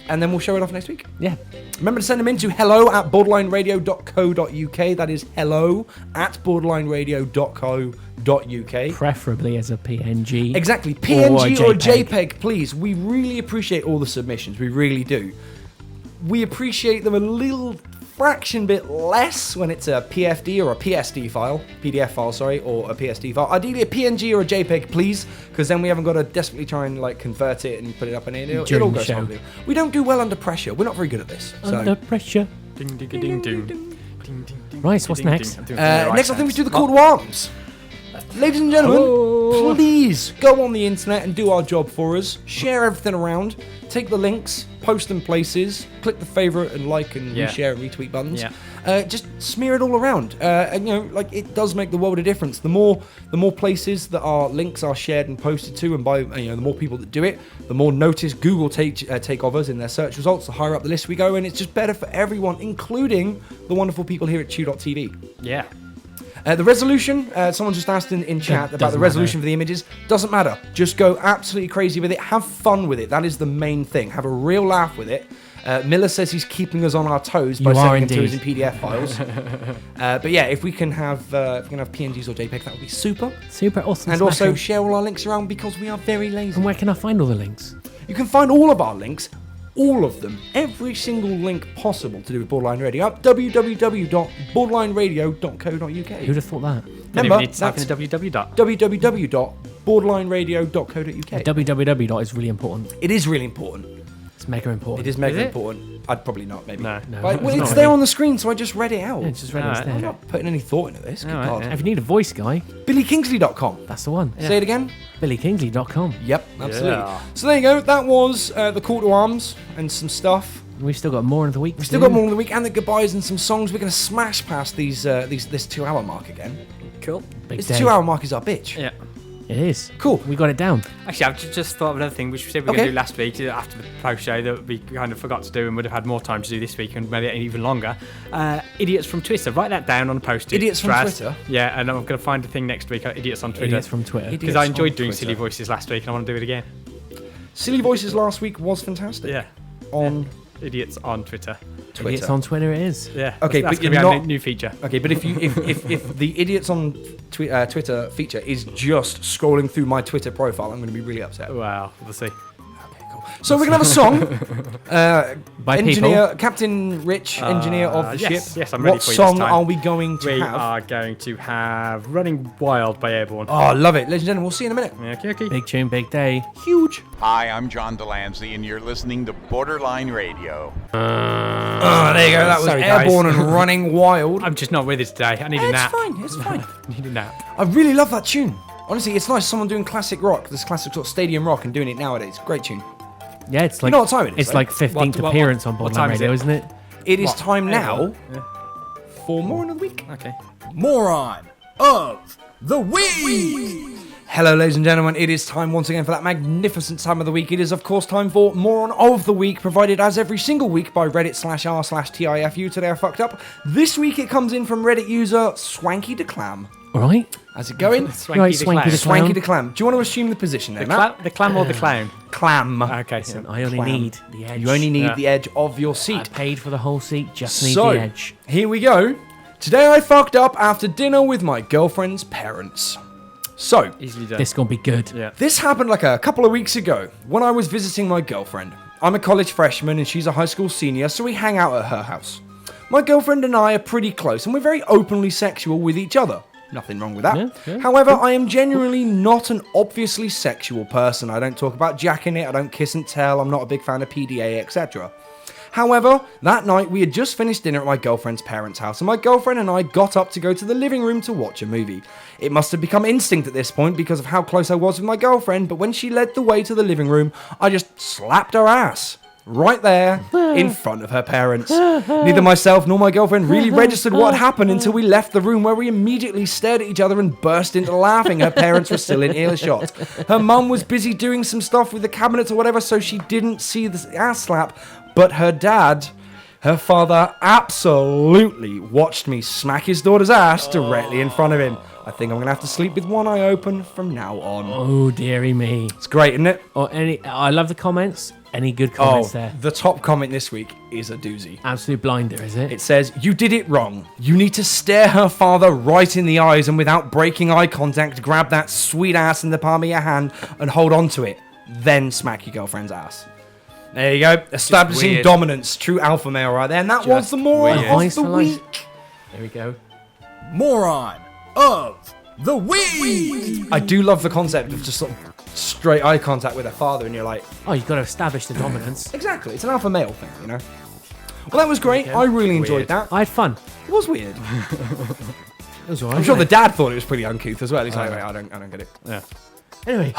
And then we'll show it off next week. Yeah. Remember to send them in to hello@borderlineradio.co.uk. That is hello@borderlineradio.co.uk. Preferably as a PNG. Exactly. PNG or a JPEG. JPEG, please. We really appreciate all the submissions. We really do. We appreciate them a little fraction bit less when it's a PFD or a PSD file, PDF file, sorry, or a PSD file. Ideally a PNG or a JPEG, please, because then we haven't got to desperately try and convert it and put it up in it. It all During the goes show. smoothly. We don't do well under pressure. We're not very good at this. So. Under pressure. Ding ding ding ding. Right, so what's next? Next, I think we do the call to arms. Ladies and gentlemen, please go on the internet and do our job for us. Share everything around. Take the links, post them places, click the favourite and like and reshare and retweet buttons. Yeah. Just smear it all around. And it does make the world a difference. The more places that our links are shared and posted to, and by the more people that do it, the more notice Google take of us in their search results. The higher up the list we go, and it's just better for everyone, including the wonderful people here at Chew.tv. Yeah. The resolution, someone just asked in chat about the resolution for the images. Doesn't matter. Just go absolutely crazy with it. Have fun with it. That is the main thing. Have a real laugh with it. Miller says he's keeping us on our toes by sending them to us in PDF files. But yeah, if we can have PNGs or JPEG, that would be super. Super awesome. And also share all our links around because we are very lazy. And where can I find all the links? You can find all of our links, all of them, every single link possible to do with Borderline Radio at www.borderlineradio.co.uk. Who'd have thought that? Remember, Need to type in www.borderlineradio.co.uk. www. is really important. It is really important. It's mega important. It is mega important. I'd probably not, maybe. No. Well, it's there on the screen, so I just read it out. Yeah, just read it I'm there. not putting any thought into this. Good God. If you need a voice guy, billykingsley.com. that's the one. Say it again. billykingsley.com. Yep, absolutely. Yeah. So there you go. That was the call to arms and some stuff. We've still got more of the week. We've still got more of the week and the goodbyes and some songs. We're going to smash past this 2 hour mark again. Cool. Big This day. 2 hour mark is our bitch. Yeah. It is. Cool. We got it down. Actually, I've just thought of another thing which we said we were going to do last week after the post show that we kind of forgot to do and would have had more time to do this week and maybe even longer. Idiots from Twitter. Write that down on a post-it. Idiots from Draz. Twitter? Yeah, and I'm going to find a thing next week. Idiots on Twitter. Idiots from Twitter. Because I enjoyed doing Twitter. silly voices last week and I want to do it again. Silly Voices last week was fantastic. Yeah. On Idiots on Twitter. Twitter. Idiots on Twitter it is. Yeah. Okay, that's but going to you're be our not- new feature. Okay, but if the Idiots on Twitter feature is just scrolling through my Twitter profile, I'm going to be really upset. Wow, we'll see. So we're going to have a song. By Engineer, Captain Rich, engineer of the yes, ship. yes, I'm ready What for you this song time. are we going to We have? are going to have Running Wild by Airborne. Oh, I love it. Ladies and gentlemen, we'll see you in a minute. Okay. Big tune, big day. Huge. Hi, I'm John Delancey, and you're listening to Borderline Radio. Oh, there you go. That was Sorry, guys. Airborne and Running Wild. I'm just not with it today. I need a It's nap. fine. It's fine. I need a nap. I really love that tune. Honestly, it's nice someone doing classic rock, this classic sort of stadium rock, and doing it nowadays. Great tune. Yeah, it's like know what time it is, it's though? like 15th What- appearance on what Borderline time is Radio, it? isn't it? It is What? time now Airborne. Yeah. for More of the Week. Okay. Moron of the week. Hello, ladies and gentlemen. It is time once again for that magnificent time of the week. It is, of course, time for Moron of the Week, provided as every single week by Reddit/r/TIFU. Today I fucked up. This week it comes in from Reddit user Swanky the Clam. All right. How's it going? Swanky Right, the Swanky Clown. the Swanky the Clam. Do you want to assume the position there, Matt? The clam or the clown? Clam. Okay, so Listen, I only Clam. need the edge. You only need Yeah. the edge of your I seat. paid for the whole seat, just need So, the edge. here we go. Today I fucked up after dinner with my girlfriend's parents. So, easily done. This is gonna be good. Yeah. this happened like a couple of weeks ago when I was visiting my girlfriend. I'm a college freshman and she's a high school senior, so we hang out at her house. My girlfriend and I are pretty close and we're very openly sexual with each other. Nothing wrong with that. Yeah. However, I am genuinely not an obviously sexual person. I don't talk about jacking it, I don't kiss and tell, I'm not a big fan of PDA, etc. However, that night we had just finished dinner at my girlfriend's parents' house and my girlfriend and I got up to go to the living room to watch a movie. It must have become instinct at this point because of how close I was with my girlfriend, but when she led the way to the living room, I just slapped her ass. Right there, in front of her parents. Neither myself nor my girlfriend really registered what had happened until we left the room, where we immediately stared at each other and burst into laughing. Her parents were still in earshot. Her mum was busy doing some stuff with the cabinets or whatever, so she didn't see the ass slap. But her dad, her father, absolutely watched me smack his daughter's ass directly in front of him. I think I'm going to have to sleep with one eye open from now on. Oh dearie me. It's great, isn't it? I love the comments. Any good comments there? The top comment this week is a doozy. Absolute blinder, is it? It says, "You did it wrong. You need to stare her father right in the eyes and without breaking eye contact, grab that sweet ass in the palm of your hand and hold on to it. Then smack your girlfriend's ass." There you go. Establishing weird. dominance. True alpha male right there. And that was the moron weird. of Eyes the for life. week. There we go. Moron of the week. I do love the concept of just sort of straight eye contact with her father and you're like, Oh, you've got to establish the dominance. exactly. It's an alpha male thing, you know? Well, that was great. I really enjoyed Weird. that. I had fun. It was weird. It was alright. I'm sure the dad thought it was pretty uncouth as well. He's like, "Wait, I don't get it." Anyway,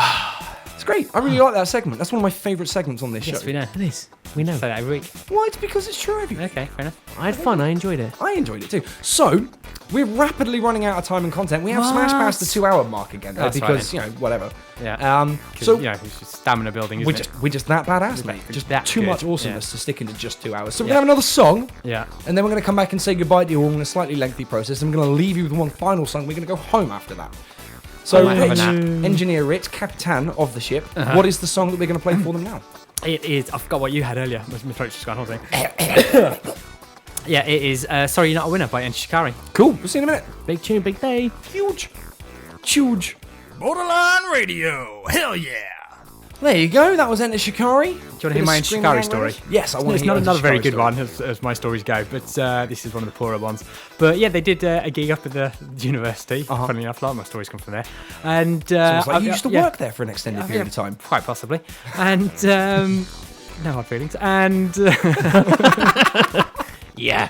It's It's great. I really like that segment. That's one of my favourite segments on this show. Yes, we know. It is. We know. Say that every week. Well, it's because it's true every week. Okay, fair enough. I had fun. I enjoyed it. I enjoyed it too. So, we're rapidly running out of time and content. We have smashed past the 2 hour mark again, though, That's because, right, whatever. Yeah. So, it's just stamina building, isn't it? we're just that badass, mate. We're Just that too good. much awesomeness to stick into just 2 hours. So, we're Yeah. going to have another song, Yeah. and then we're going to come back and say goodbye to you all in a slightly lengthy process. And we're going to leave you with one final song. We're going to go home after that. So, might have a Rich, nap. Engineer Rich, Captain of the ship, what is the song that we're going to play for them now? It is. I forgot what you had earlier. My throat's just gone. Hold on. Yeah, it is Sorry You're Not a Winner by Enter Shikari. Cool. We'll see you in a minute. Big tune, big day. Huge. Huge. Borderline Radio. Hell yeah. There you go. That was Enter Shikari. Do you want to hear my Enter Shikari story? Yes, I want to It's hear not a very good one. one as my stories go, but this is one of the poorer ones. But yeah, they did a gig up at the university. Funnily enough, a lot of my stories come from there. And It's like you used to work there for an extended period of time. Quite possibly. And no hard feelings. And Yeah.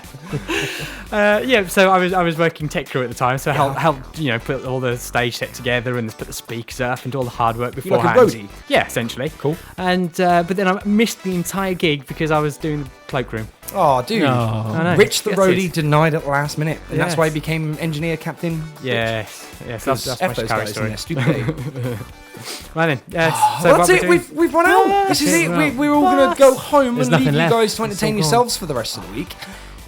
so I was working tech crew at the time, so helped put all the stage set together and put the speakers up and do all the hard work You're like beforehand. a roadie? Yeah, essentially. Cool. And but then I missed the entire gig because I was doing the cloakroom. Oh, dude. I know. Rich the Yes, roadie yes. denied at the last minute. And that's Yes. why he became engineer captain. Yes, that's my F those Shikari guys story. in their stupid. Right then, so That's what we're it. doing- We've run out. This is it. it. We're all going to go home There's and leave nothing you left. guys to It's entertain all gone. yourselves for the rest of the week.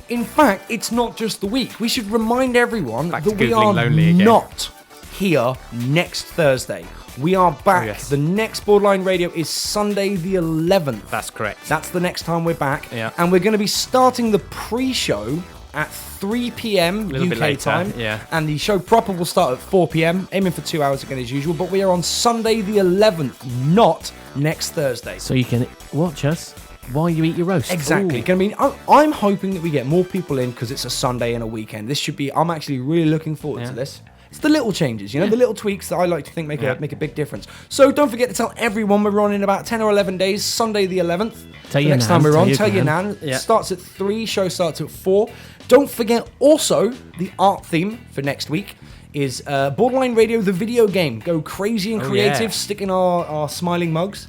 In fact, it's not just the week. We should remind everyone Back to that we Googling are lonely again. not here next Thursday. We are back. yes. The next Borderline Radio is Sunday the 11th. That's correct. That's the next time we're back. Yeah. And we're going to be starting the pre-show at 3 p.m. Little UK bit later, time. yeah. And the show proper will start at 4 p.m., aiming for 2 hours again as usual. But we are on Sunday the 11th, not next Thursday. So you can watch us while you eat your roast. Exactly. Ooh. Gonna be. I'm hoping that we get more people in because it's a Sunday and a weekend. This should be. I'm actually really looking forward to this. It's the little changes, the little tweaks that I like to think make a big difference. So don't forget to tell everyone we're on in about 10 or 11 days. Sunday the 11th. Tell the your next nan, time we're tell on. your Tell your gran. nan. Yeah. Starts at 3. Show starts at 4. Don't forget also the art theme for next week is Borderline Radio, the video game. Go crazy and creative, yeah. sticking our smiling mugs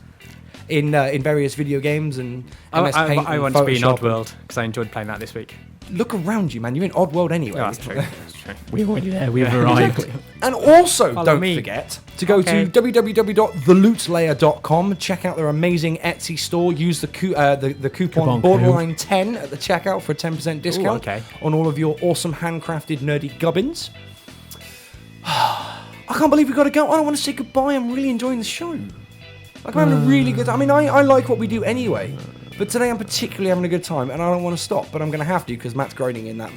in various video games and MS I Paint. I and want to be in Photoshop. Oddworld because I enjoyed playing that this week. Look around you, man. You're in Oddworld anyway. Oh, that's true. That's true. We're already there. We've arrived. And also, Follow don't me. forget to go Okay. to www.thelootlayer.com. Check out their amazing Etsy store. Use the coupon Coupon Borderline10 at the checkout for a 10% discount okay. on all of your awesome handcrafted nerdy gubbins. I can't believe we got to go. I don't want to say goodbye. I'm really enjoying the show. Like, I'm having a really good. I mean, I like what we do anyway. But today I'm particularly having a good time, and I don't want to stop, but I'm going to have to because Matt's groaning in that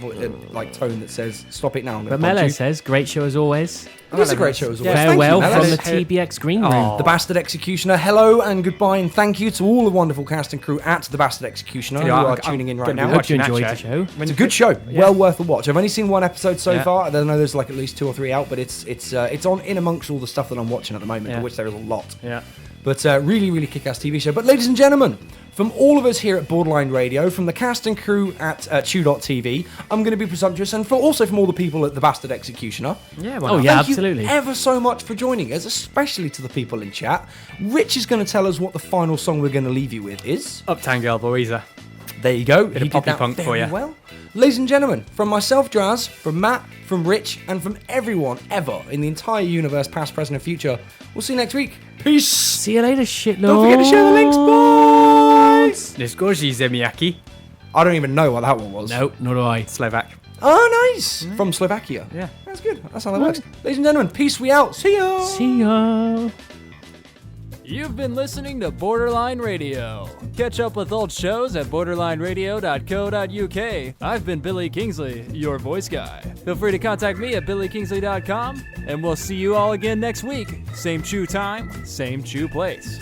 tone that says, "Stop it now." I'm But gonna punch Mello you. says, great show as always. It is a great show as well. Thank you, Farewell Mello. from the Mello. TBX Green Room. Oh. The Bastard Executioner, hello and goodbye, and thank you to all the wonderful cast and crew at The Bastard Executioner who are tuning in right gonna be now. Hope you watching that enjoyed the show. It's a good show, well worth a watch. I've only seen one episode so Yeah. far. I don't know, there's like at least 2 or 3 out, but it's on in amongst all the stuff that I'm watching at the moment, Yeah. of which there is a lot. Yeah. But really, really kick-ass TV show. But ladies and gentlemen, from all of us here at Borderline Radio, from the cast and crew at Chew.tv, I'm going to be presumptuous, and also from all the people at The Bastard Executioner. Yeah. Oh, yeah, Thank absolutely. you ever so much for joining us, especially to the people in chat. Rich is going to tell us what the final song we're going to leave you with is. Uptown Girl Louisa. There you go. Bit He of poppy did that punk for very you. well. Ladies and gentlemen, from myself, Draz, from Matt, from Rich, and from everyone ever in the entire universe, past, present, and future, we'll see you next week. Peace. See you later, shitlords. Don't forget to share the links, boys. Nizgoji Zemiaki. I don't even know what that one was. No, nor do I. Slovak. Oh, nice. From Slovakia. Yeah. That's good. That's how that works. Ladies and gentlemen, peace. We out. See ya. See ya. You've been listening to Borderline Radio. Catch up with old shows at borderlineradio.co.uk. I've been Billy Kingsley, your voice guy. Feel free to contact me at billykingsley.com, and we'll see you all again next week. Same chew time, same chew place.